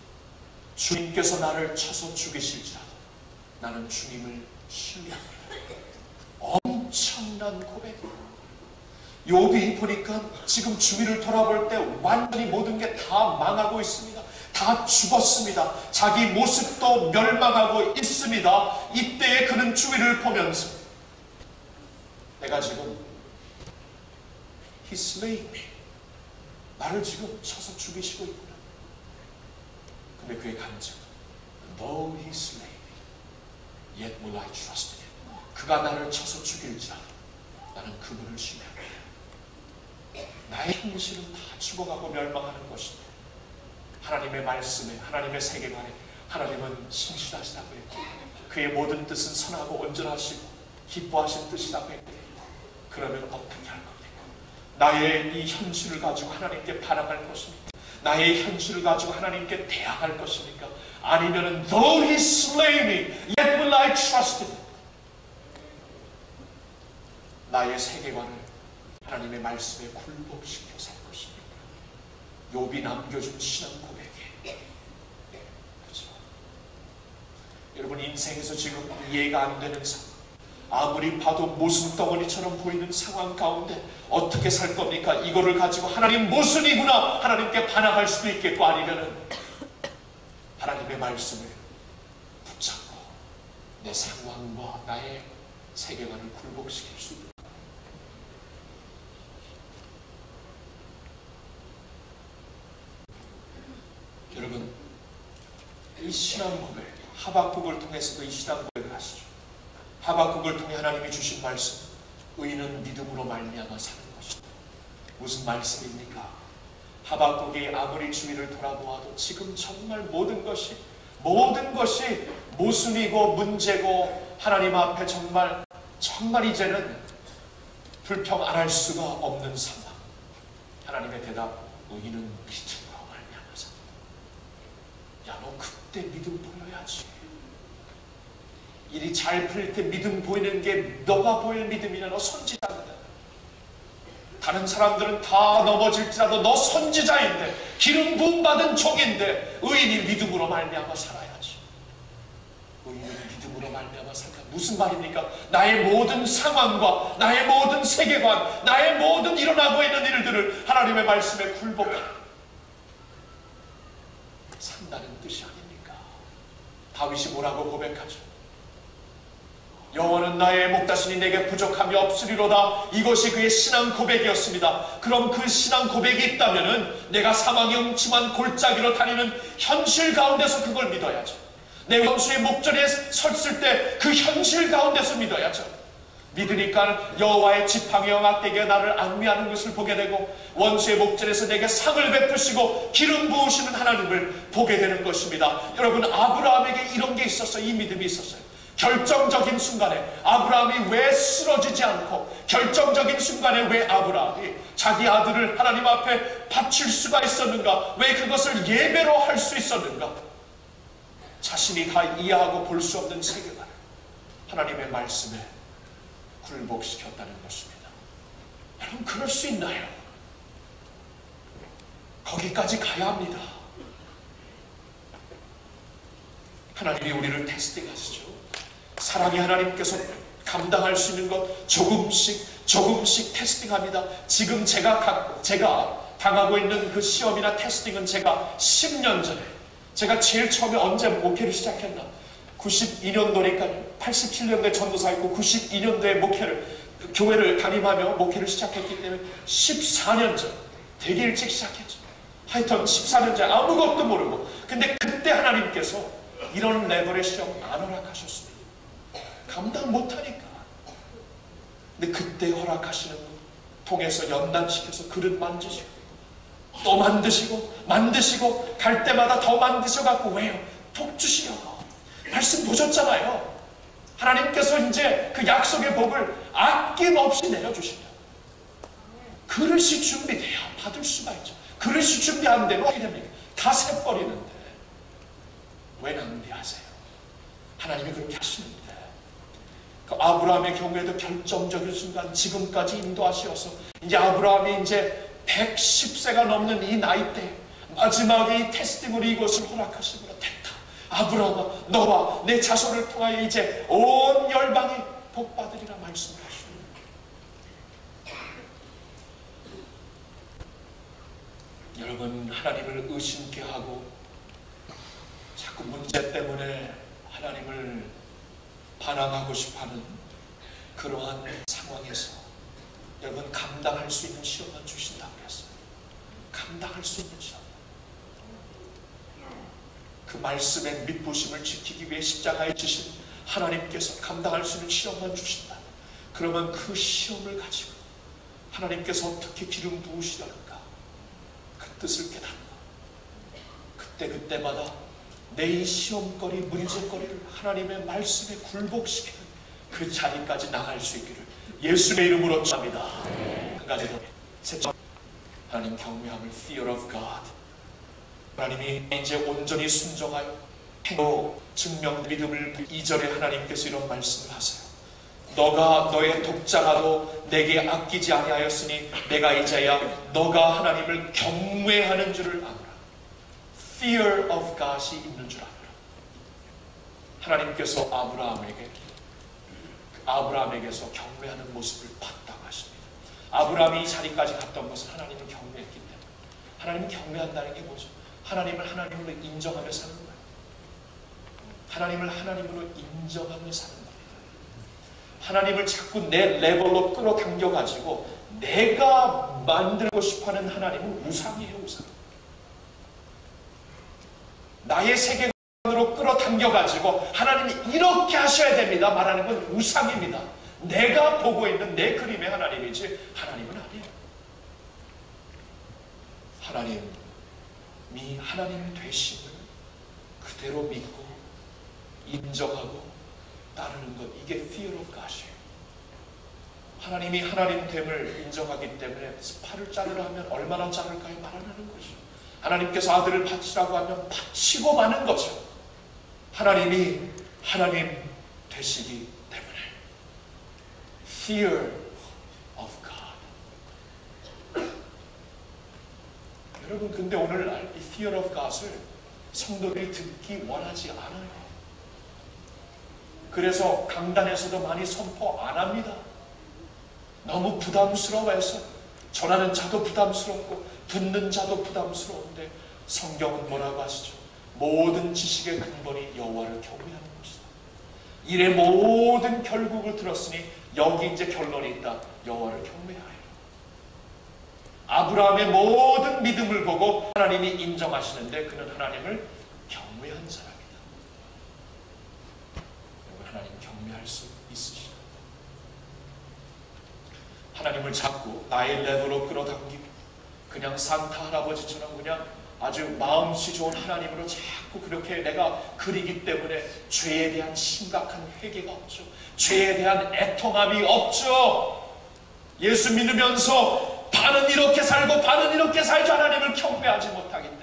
주님께서 나를 쳐서 죽이실지라도 나는 주님을 신뢰합니다. 엄청난 고백이에요. 욥이 보니까 지금 주위를 돌아볼 때 완전히 모든 게 다 망하고 있습니다. 다 죽었습니다. 자기 모습도 멸망하고 있습니다. 이때에 그는 주위를 보면서 내가 지금 He slay me, 나를 지금 쳐서 죽이시고 있구나. 근데 그의 감정, Though he slay me, yet will I trust in him. 그가 나를 쳐서 죽일지라도 나는 그분을 신뢰합니다. 나의 현실은 다 죽어가고 멸망하는 것인데 하나님의 말씀에, 하나님의 세계관에 하나님은 신실하시다고 했고 그의 모든 뜻은 선하고 온전하시고 기뻐하신 뜻이라고 했고, 그러면 어떻게 할 겁니까? 나의 이 현실을 가지고 하나님께 반항할 것입니까? 나의 현실을 가지고 하나님께 대항할 것입니까? 아니면은 Though he slay me, yet will I trust him. 나의 세계관을 하나님의 말씀에 굴복시켜 살 것입니다. 욥이 남겨준 신앙 고백이에요. 그렇죠? 여러분, 인생에서 지금 이해가 안 되는 상황, 아무리 봐도 모순덩어리처럼 보이는 상황 가운데 어떻게 살 겁니까? 이거를 가지고 하나님 모순이구나, 하나님께 반항할 수도 있겠고, 아니면은 하나님의 말씀을 붙잡고 내 상황과 나의 세계관을 굴복시킬 수 있다. 여러분, 이 신앙 고백, 하박국을 통해서도 이 신앙 고백을 하시죠. 하박국을 통해 하나님이 주신 말씀, 의인은 믿음으로 말미암아 사는 것이다. 무슨 말씀입니까? 하박국이 아무리 주위를 돌아보아도 지금 정말 모든 것이 모순이고 문제고 하나님 앞에 정말 이제는 불평 안 할 수가 없는 상황. 하나님의 대답, 의인은 믿음으로 말미암아 산다. 야, 너 그때 믿음 보여야지. 일이 잘 풀릴 때 믿음 보이는 게 너가 보일 믿음이냐? 너 선지자인데. 다른 사람들은 다 넘어질지라도 너 선지자인데, 기름 부음 받은 종인데, 의인이 믿음으로 말미암아 살아야지. 의인은 믿음으로 말미암아 살다. 무슨 말입니까? 나의 모든 상황과 나의 모든 세계관, 나의 모든 일어나고 있는 일들을 하나님의 말씀에 굴복하는 산다는 뜻이 아닙니까? 다윗이 뭐라고 고백하죠? 여호와는 나의 목자시니 내게 부족함이 없으리로다. 이것이 그의 신앙 고백이었습니다. 그럼 그 신앙 고백이 있다면은 내가 사망의 음침한 골짜기로 다니는 현실 가운데서 그걸 믿어야죠. 내 원수의 목전에 섰을 때 그 현실 가운데서 믿어야죠. 믿으니까 여호와의 지팡이 영악대기가 나를 안위하는 것을 보게 되고 원수의 목전에서 내게 상을 베푸시고 기름 부으시는 하나님을 보게 되는 것입니다. 여러분, 아브라함에게 이런 게 있었어요. 이 믿음이 있었어요. 결정적인 순간에 아브라함이 왜 쓰러지지 않고, 결정적인 순간에 왜 아브라함이 자기 아들을 하나님 앞에 바칠 수가 있었는가, 왜 그것을 예배로 할 수 있었는가, 자신이 다 이해하고 볼 수 없는 세계관을 하나님의 말씀에 굴복시켰다는 것입니다. 여러분, 그럴 수 있나요? 거기까지 가야 합니다. 하나님이 우리를 테스팅하시죠. 사랑의 하나님께서 감당할 수 있는 것 조금씩 테스팅합니다. 지금 제가 당하고 있는 그 시험이나 테스팅은 제가 10년 전에, 제가 제일 처음에 언제 목회를 시작했나, 92년도니까 87년도에 전도사했고 92년도에 교회를 담임하며 목회를 시작했기 때문에 14년 전, 되게 일찍 시작했죠. 하여튼 14년 전 아무것도 모르고, 근데 그때 하나님께서 이런 레벨의 시험 안 허락하셨습니다. 감당 못하니까. 근데 그때 허락하시는 것 통해서 연단시켜서 그릇 만드시고 또 만드시고 갈 때마다 더 만드셔갖고, 왜요? 복 주시려고. 말씀 보셨잖아요. 하나님께서 이제 그 약속의 복을 아낌없이 내려주시면 그릇이 준비돼야 받을 수가 있죠. 그릇이 준비 안 되면 어떻게 됩니까? 다 새버리는데 왜 낭비하세요? 하나님이 그렇게 하시는데, 그 아브라함의 경우에도 결정적인 순간 지금까지 인도하시어서 이제 아브라함이 이제 110세가 넘는 이 나이 때 마지막에 이 테스팅으로 이것을 허락하시므로, 됐다, 아브라함아, 너와 내 자손을 통하여 이제 온 열방이 복받으리라 말씀하십니다. 여러분, 하나님을 의심케 하고 자꾸 문제 때문에 하나님을 반항하고 싶어하는 그러한 상황에서 여러분, 감당할 수 있는 시험만 주신다고 그랬어요. 감당할 수 있는 시험. 그 말씀의 믿부심을 지키기 위해 십자가에 지신 하나님께서 감당할 수 있는 시험만 주신다. 그러면 그 시험을 가지고 하나님께서 어떻게 기름 부으시려는가, 그 뜻을 깨닫고 그때마다 내 이 시험거리, 문제거리를 하나님의 말씀에 굴복시키는 그 자리까지 나갈 수 있기를 예수의 이름으로 축원합니다. 한 가지 더, 하나님 경외함을, fear of God. 하나님이 이제 온전히 순종하여 행로 증명 믿음을, 2절에 하나님께서 이런 말씀을 하세요. 너가 너의 독자라도 내게 아끼지 아니하였으니 내가 이제야 너가 하나님을 경외하는 줄을 아노라. Fear of God이 있는 줄 아노라. 하나님께서 아브라함에게서 경외하는 모습을 봤다고 하십니다. 아브라함이 이 자리까지 갔던 것은 하나님을 경외했기 때문에. 하나님을 경외한다는 게 뭐죠? 하나님을 하나님으로 인정하며 사는 거예요. 하나님을 하나님으로 인정하며 사는 겁니다. 하나님을 자꾸 내 레벨로 끌어당겨가지고 내가 만들고 싶어하는 하나님은 우상이에요, 우상. 나의 세계관으로 끌어당겨가지고 하나님이 이렇게 하셔야 됩니다 말하는 건 우상입니다. 내가 보고 있는 내 그림의 하나님이지 하나님은 아니에요. 하나님이 하나님 되심을 그대로 믿고 인정하고 따르는 것, 이게 fear of God이에요. 하나님이 하나님됨을 인정하기 때문에 팔을 자르라 하면 얼마나 자를까요? 말 안 하는 거죠. 하나님께서 아들을 바치라고 하면 바치고 마는 거죠. 하나님이 하나님 되시기 때문에 fear of God. 여러분, 근데 오늘날 이 fear of God을 성도들이 듣기 원하지 않아요. 그래서 강단에서도 많이 선포 안 합니다. 너무 부담스러워해서 전하는 자도 부담스럽고 듣는 자도 부담스러운데, 성경은 뭐라고 하시죠? 모든 지식의 근본이 여호와를 경외하는 것이다. 일의 모든 결국을 들었으니 여기 이제 결론이 있다. 여호와를 경외하여. 아브라함의 모든 믿음을 보고 하나님이 인정하시는데 그는 하나님을 경외한 사람이다. 여러분, 하나님 경외할 수 있으시나요? 하나님을 자꾸 나의 레벨로 끌어당기고 그냥 산타 할아버지처럼 그냥 아주 마음씨 좋은 하나님으로 자꾸 그렇게 내가 그리기 때문에 죄에 대한 심각한 회개가 없죠. 죄에 대한 애통함이 없죠. 예수 믿으면서 반은 이렇게 살고 반은 이렇게 살죠. 하나님을 경배하지 못하기 때문에.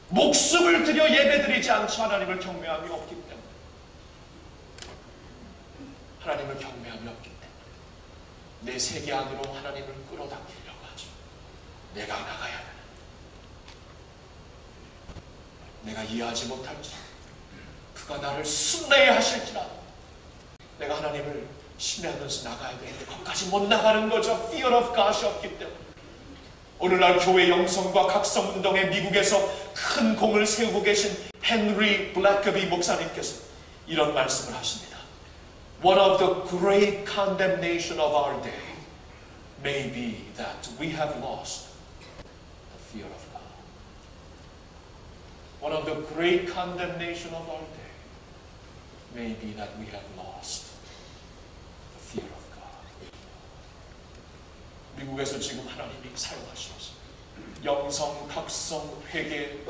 목숨을 들여 예배드리지 않죠. 하나님을 경배함이 없기 때문에. 하나님을 경배함이 없기 때문에 내 세계 안으로 하나님을 끌어당기려고 하죠. 내가 나가야 돼. 내가 이해하지 못할지, 그가 나를 순례하실지라도 내가 하나님을 신뢰하면서 나가야 되는데 거기까지 못 나가는 거죠. Fear of God이 없기 때문에. 오늘날 교회 영성과 각성운동에 미국에서 큰 공을 세우고 계신 헨리 블랙커비 목사님께서 이런 말씀을 하십니다. One of the great condemnation of our day may be that we have lost the fear of God. One of the great condemnation of our day may be that we have lost the fear of God. 미국에서 지금 하나님이 사용하셔서 영성, 각성, 회개,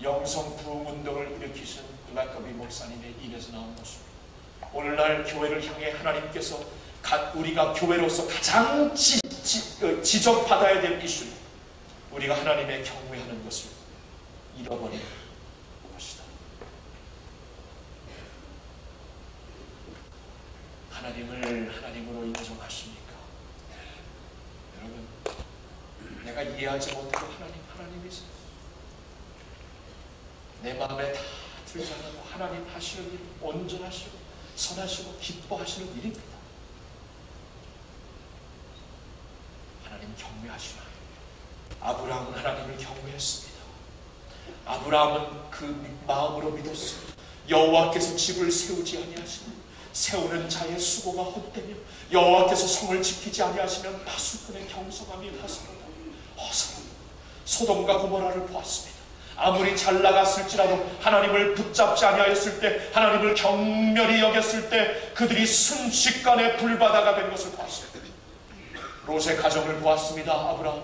영성 부흥 운동을 일으키신 블랙커비 목사님의 입에서 나온 것입니다. 오늘날 교회를 향해 하나님께서 우리가 교회로서 가장 지적받아야 될 이슈는 우리가 하나님의 경외하는 것을 잃어버린 것이다. 하나님을 하나님으로 인정하십니까? 여러분, 내가 이해하지 못하고 하나님이세요. 내 마음에 다 들지 않아도 하나님 하시는 일 온전하시고 선하시고 기뻐하시는 일입니다. 하나님 경외하시나요? 아브라함은 하나님을 경외했습니다. 아브라함은 그 마음으로 믿었습니다. 여호와께서 집을 세우지 아니하시면 세우는 자의 수고가 헛되며 여호와께서 성을 지키지 아니하시면 파수꾼의 경성함이 허사로다. 소돔과 고모라를 보았습니다. 아무리 잘 나갔을지라도 하나님을 붙잡지 아니하였을 때, 하나님을 경멸히 여겼을 때 그들이 순식간에 불바다가 된 것을 보았습니다. 롯의 가정을 보았습니다. 아브라함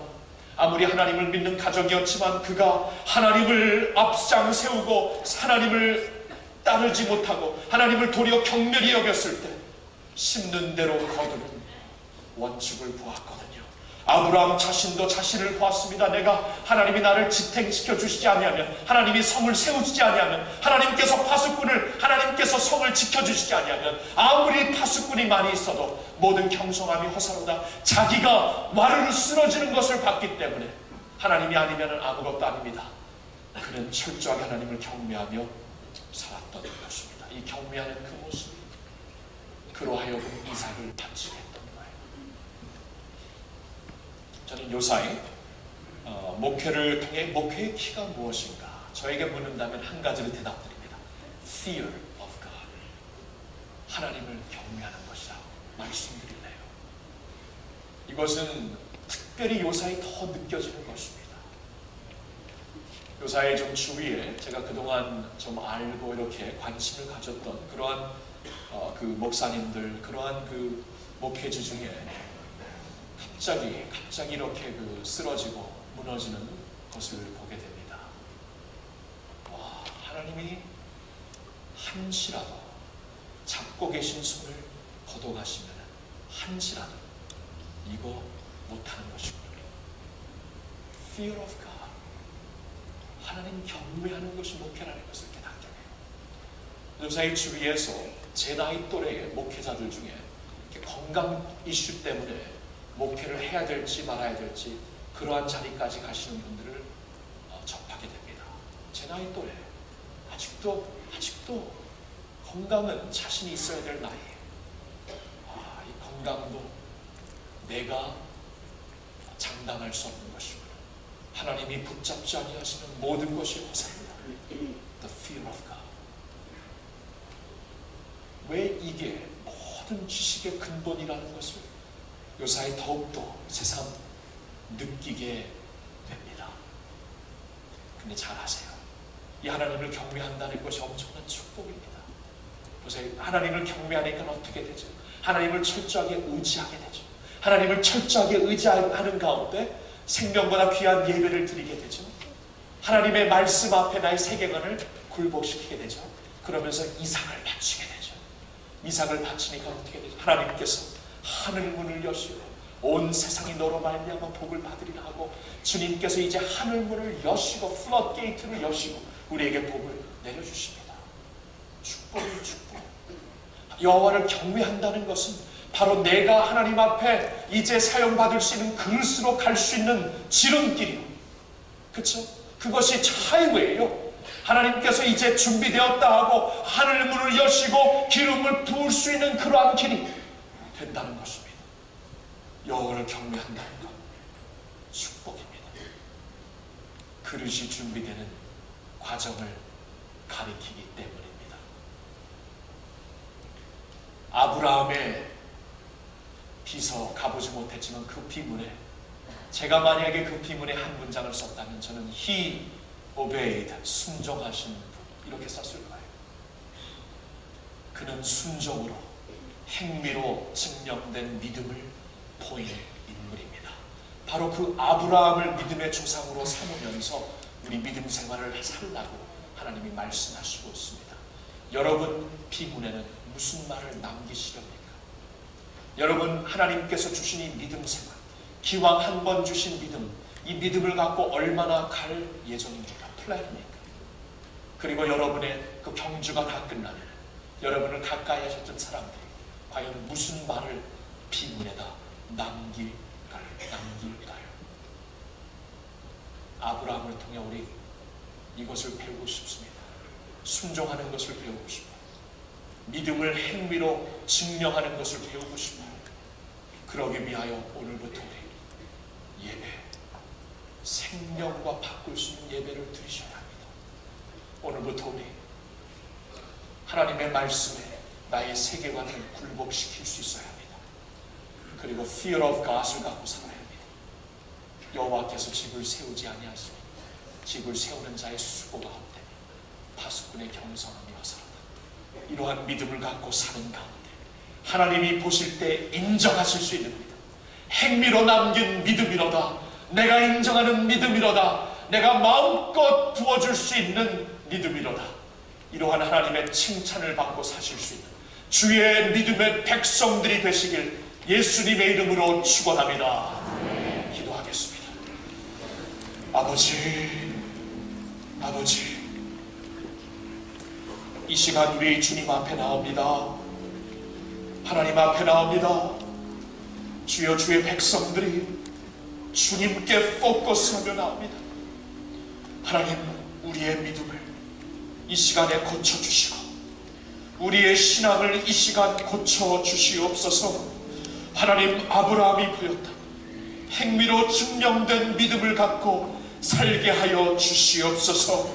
아무리 하나님을 믿는 가정이었지만 그가 하나님을 앞장 세우고 하나님을 따르지 못하고 하나님을 도리어 경멸히 여겼을 때 심는 대로 거두는 원칙을 보았거든요. 아브라함 자신도 자신을 보았습니다. 내가 하나님이 나를 지탱시켜 주시지 아니하면, 하나님이 성을 세워주지 아니하면, 하나님께서 성을 지켜주시지 아니하면 아무리 파수꾼이 많이 있어도 모든 경성함이 허사로다. 자기가 와르르 쓰러지는 것을 봤기 때문에 하나님이 아니면 아무것도 아닙니다. 그는 철저하게 하나님을 경외하며 살았던 것입니다. 이 경외하는 그 모습이 그로 하여금 이삭을 바치게 했던 거예요. 저는 요사이 목회를 통해 목회의 키가 무엇인가 저에게 묻는다면 한 가지로 대답드립니다. Fear of God. 하나님을 경외하는 것이라고 말씀드릴래요. 이것은 특별히 요사이 더 느껴지는 것입니다. 요사이 좀 주위에 제가 그동안 좀 알고 이렇게 관심을 가졌던 그러한 그 목사님들, 그러한 그 목회주 중에 갑자기 이렇게 그 쓰러지고 무너지는 것을 보게 됩니다. 와, 하나님이 한시라도 잡고 계신 손을 걷어가시면 한시라도 이거 못하는 것입니다. Fear of God. 하나님 경외하는 것이 목회라는 것을 깨닫게 해요. 요사이 주위에서 제 나이 또래의 목회자들 중에 건강 이슈 때문에 목회를 해야 될지 말아야 될지 그러한 자리까지 가시는 분들을 접하게 됩니다. 제 나이 또래 아직도 건강은 자신이 있어야 될 나이에요. 이 건강도 내가 장담할 수 없는 것입니다. 하나님이 붙잡지 아니하시는 모든 것이 허사입니다. The fear of God. 왜 이게 모든 지식의 근본이라는 것을 요사이 더욱더 새삼 느끼게 됩니다. 근데 잘 아세요. 이 하나님을 경외한다는 것이 엄청난 축복입니다. 요새 하나님을 경외하니까 어떻게 되죠? 하나님을 철저하게 의지하게 되죠. 하나님을 철저하게 의지하는 가운데 생명보다 귀한 예배를 드리게 되죠. 하나님의 말씀 앞에 나의 세계관을 굴복시키게 되죠. 그러면서 이삭을 바치게 되죠. 이삭을 바치니까 어떻게 되죠? 하나님께서 하늘 문을 여시고 온 세상이 너로 말미암아 복을 받으리라 하고 주님께서 이제 하늘 문을 여시고 플러드 게이트를 여시고 우리에게 복을 내려주십니다. 축복이 축복. 여호와를 경외한다는 것은 바로 내가 하나님 앞에 이제 사용받을 수 있는 그릇으로 갈 수 있는 지름길이요. 그렇죠? 그것이 하이웨이예요. 하나님께서 이제 준비되었다 하고 하늘 문을 여시고 기름을 부을 수 있는 그러한 길이 된다는 것입니다. 여호와를 경외한다는 것 축복입니다. 그릇이 준비되는 과정을 가리키기 때문입니다. 아브라함의 비서 가보지 못했지만 그 비문에 제가 만약에 그 비문에 한 문장을 썼다면 저는 He obeyed, 순종하신 분 이렇게 썼을 거예요. 그는 순종으로 행위로 증명된 믿음을 보이는 인물입니다. 바로 그 아브라함을 믿음의 조상으로 삼으면서 우리 믿음 생활을 살라고 하나님이 말씀하시고 있습니다. 여러분 비문에는 무슨 말을 남기시렵니까? 여러분 하나님께서 주신 이 믿음 생활, 기왕 한 번 주신 믿음, 이 믿음을 갖고 얼마나 갈 예정입니까? 플랜입니까? 그리고 여러분의 그 경주가 다 끝나면 여러분을 가까이 하셨던 사람들이 과연 무슨 말을 비문에다 남길까요? 아브라함을 통해 우리 이것을 배우고 싶습니다. 순종하는 것을 배우고 싶어요. 믿음을 행위로 증명하는 것을 배우고 싶어요. 그러기 위하여 오늘부터 우리 예배, 생명과 바꿀 수 있는 예배를 드리셔야 합니다. 오늘부터 우리 하나님의 말씀에 나의 세계관을 굴복시킬 수 있어야 합니다. 그리고 fear of God을 갖고 살아야 합니다. 여호와께서 집을 세우지 아니하시니 집을 세우는 자의 수고가 없다니 파수꾼의 경성함이 어서하다. 이러한 믿음을 갖고 사는 가운데 하나님이 보실 때 인정하실 수 있는 믿음, 행위로 남긴 믿음이로다, 내가 인정하는 믿음이로다, 내가 마음껏 부어줄 수 있는 믿음이로다, 이러한 하나님의 칭찬을 받고 사실 수 있는 주의 믿음의 백성들이 되시길 예수님의 이름으로 축원합니다. 기도하겠습니다. 아버지, 이 시간 우리 주님 앞에 나옵니다. 하나님 앞에 나옵니다. 주여, 주의 백성들이 주님께 포커스하며 나옵니다. 하나님, 우리의 믿음을 이 시간에 고쳐주시고 우리의 신앙을 이 시간 고쳐주시옵소서. 하나님, 아브라함이 보였다 행위로 증명된 믿음을 갖고 살게 하여 주시옵소서.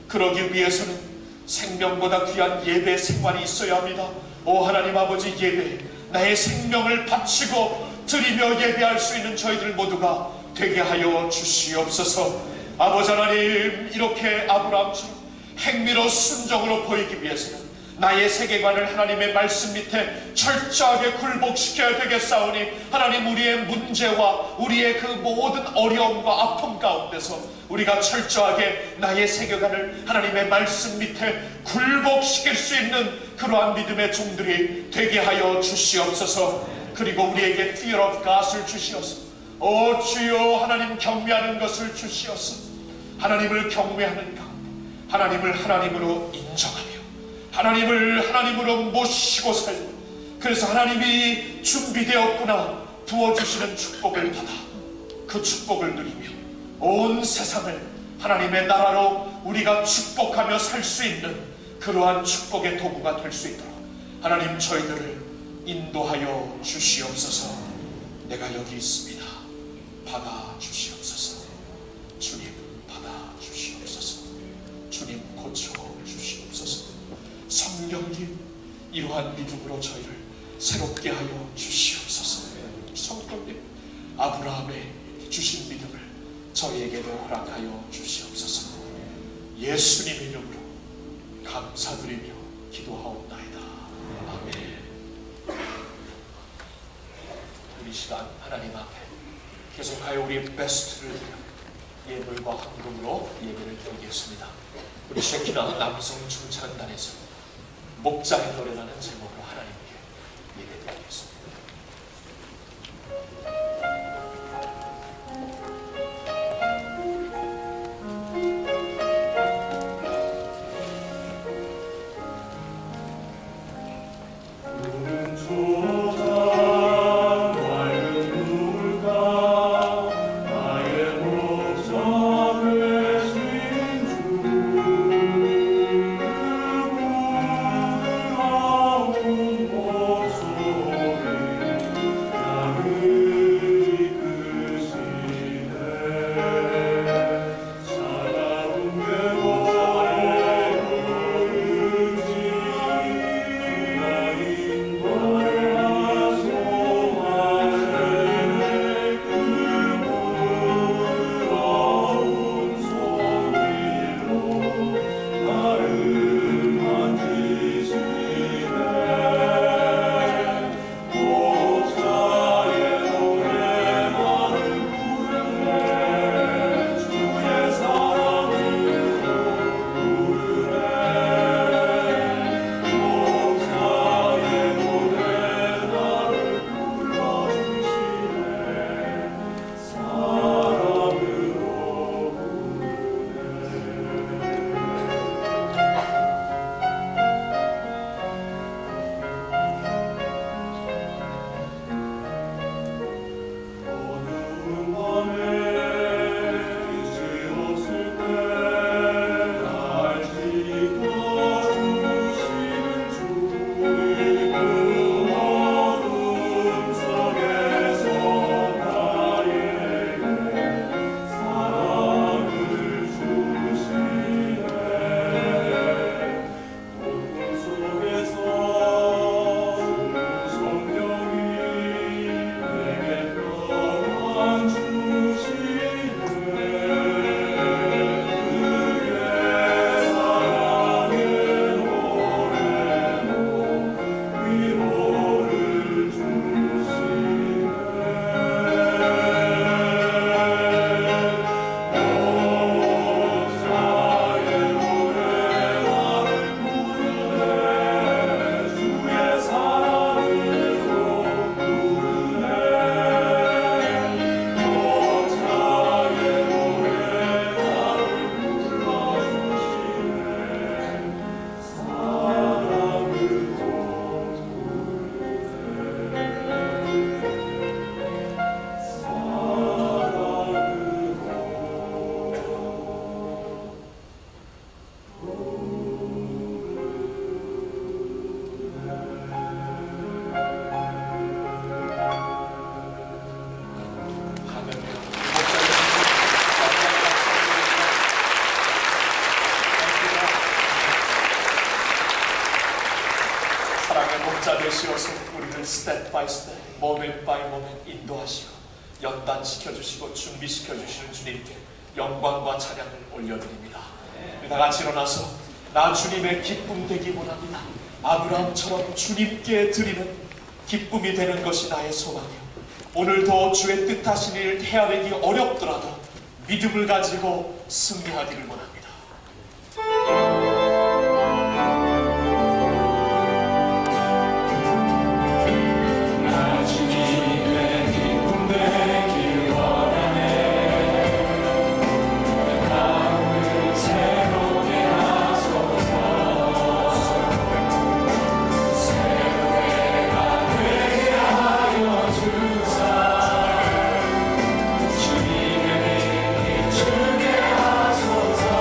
그러기 위해서는 생명보다 귀한 예배 생활이 있어야 합니다. 오 하나님 아버지, 예배, 나의 생명을 바치고 드리며 예배할 수 있는 저희들 모두가 되게 하여 주시옵소서. 아버지 하나님, 이렇게 아브라함처럼 행위로 순종으로 보이기 위해서는 나의 세계관을 하나님의 말씀 밑에 철저하게 굴복시켜야 되겠사오니 하나님, 우리의 문제와 우리의 그 모든 어려움과 아픔 가운데서 우리가 철저하게 나의 세계관을 하나님의 말씀 밑에 굴복시킬 수 있는 그러한 믿음의 종들이 되게 하여 주시옵소서. 그리고 우리에게 fear of God을 주시옵소서. 오 주여, 하나님 경외하는 것을 주시옵소서. 하나님을 경외하는 가운데 하나님을 하나님으로 인정하며 하나님을 하나님으로 모시고 살고, 그래서 하나님이 준비되었구나 부어주시는 축복을 받아 그 축복을 누리며 온 세상을 하나님의 나라로 우리가 축복하며 살 수 있는 그러한 축복의 도구가 될 수 있도록 하나님, 저희들을 인도하여 주시옵소서. 내가 여기 있습니다. 받아 주시옵소서. 주님, 받아 주시옵소서. 주님, 고쳐 주시옵소서. 성령님, 이러한 믿음으로 저희를 새롭게 하여 주시옵소서. 성령님, 아브라함의 주신 믿음을 저희에게도 허락하여 주시옵소서. 예수님 이름으로 감사드리며 기도하옵나이다. 아멘. 시간 하나님 앞에 계속하여 우리의 베스트를 예물과 헌금으로 예배를 드리겠습니다. 우리 쉐키나 남성 중창단에서 목자의 노래라는 제목으로 하나님께 예배 드리겠습니다. 목자 되시어서 우리를 스텝 바이 스텝, 모멘 바이 모멘 인도하시고 연단시켜주시고 준비시켜주시는 주님께 영광과 찬양을 올려드립니다. 우리 다같이 일어나서 나 주님의 기쁨 되기 원합니다. 아브라함처럼 주님께 드리는 기쁨이 되는 것이 나의 소망이요, 오늘도 주의 뜻하신 일 헤아리기 어렵더라도 믿음을 가지고 승리하기를 원합니다. 주님의 빛 주게 하소서.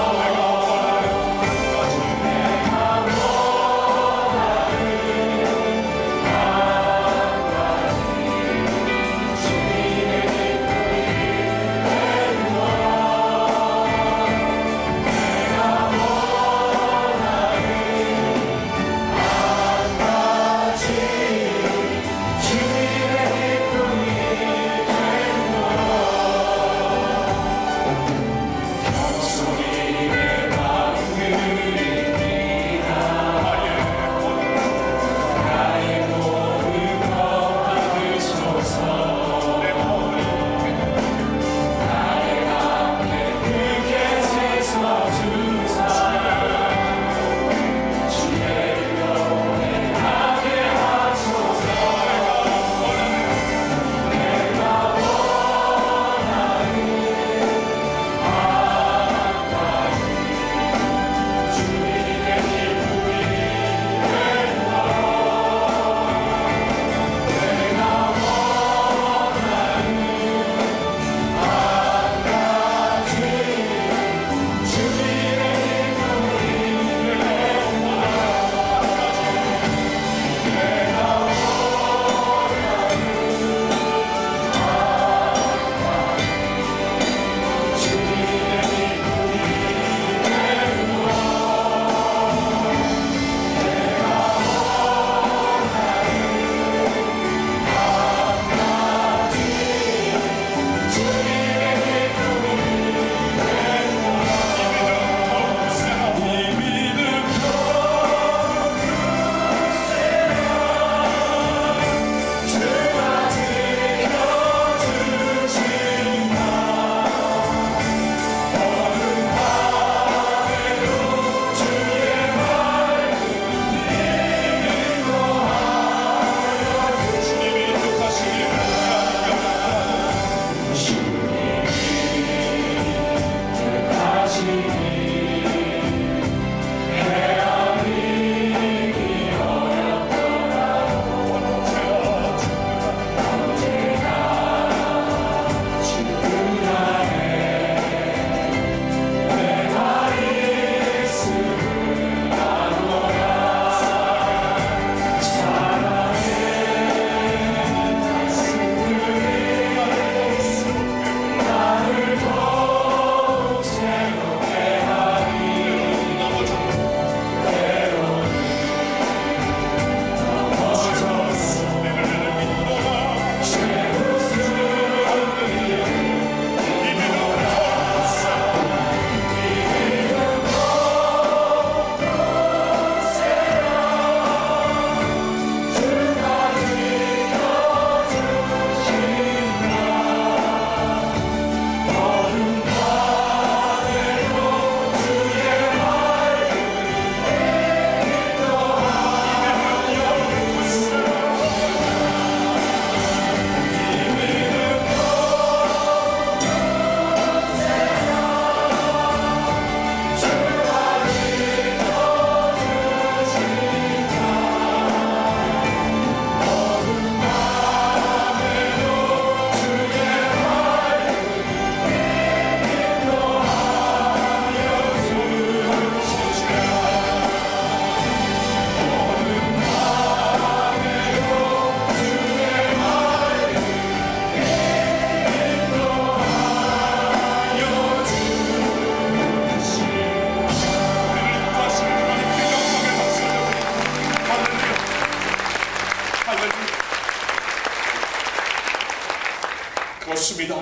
믿습니다.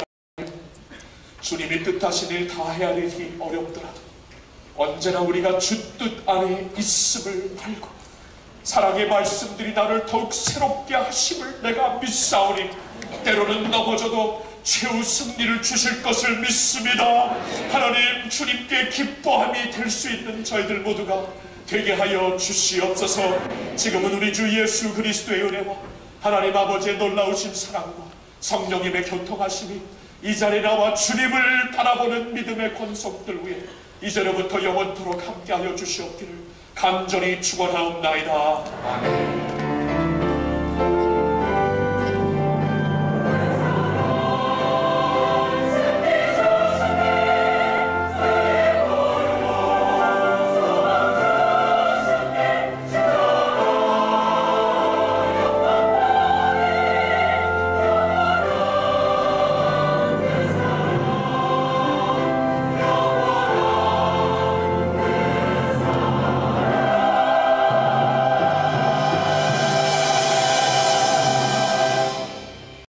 주님이 뜻하신 일 다 헤아리기 어렵더라도 언제나 우리가 주 뜻 안에 있음을 알고 사랑의 말씀들이 나를 더욱 새롭게 하심을 내가 믿사오니 때로는 넘어져도 최후 승리를 주실 것을 믿습니다. 하나님, 주님께 기뻐함이 될 수 있는 저희들 모두가 되게 하여 주시옵소서. 지금은 우리 주 예수 그리스도의 은혜와 하나님 아버지의 놀라우신 사랑과 성령님의 교통하심이 이 자리에 나와 주님을 바라보는 믿음의 권속들 위에 이제로부터 영원토록 함께하여 주시옵기를 간절히 축원하옵나이다. 아멘.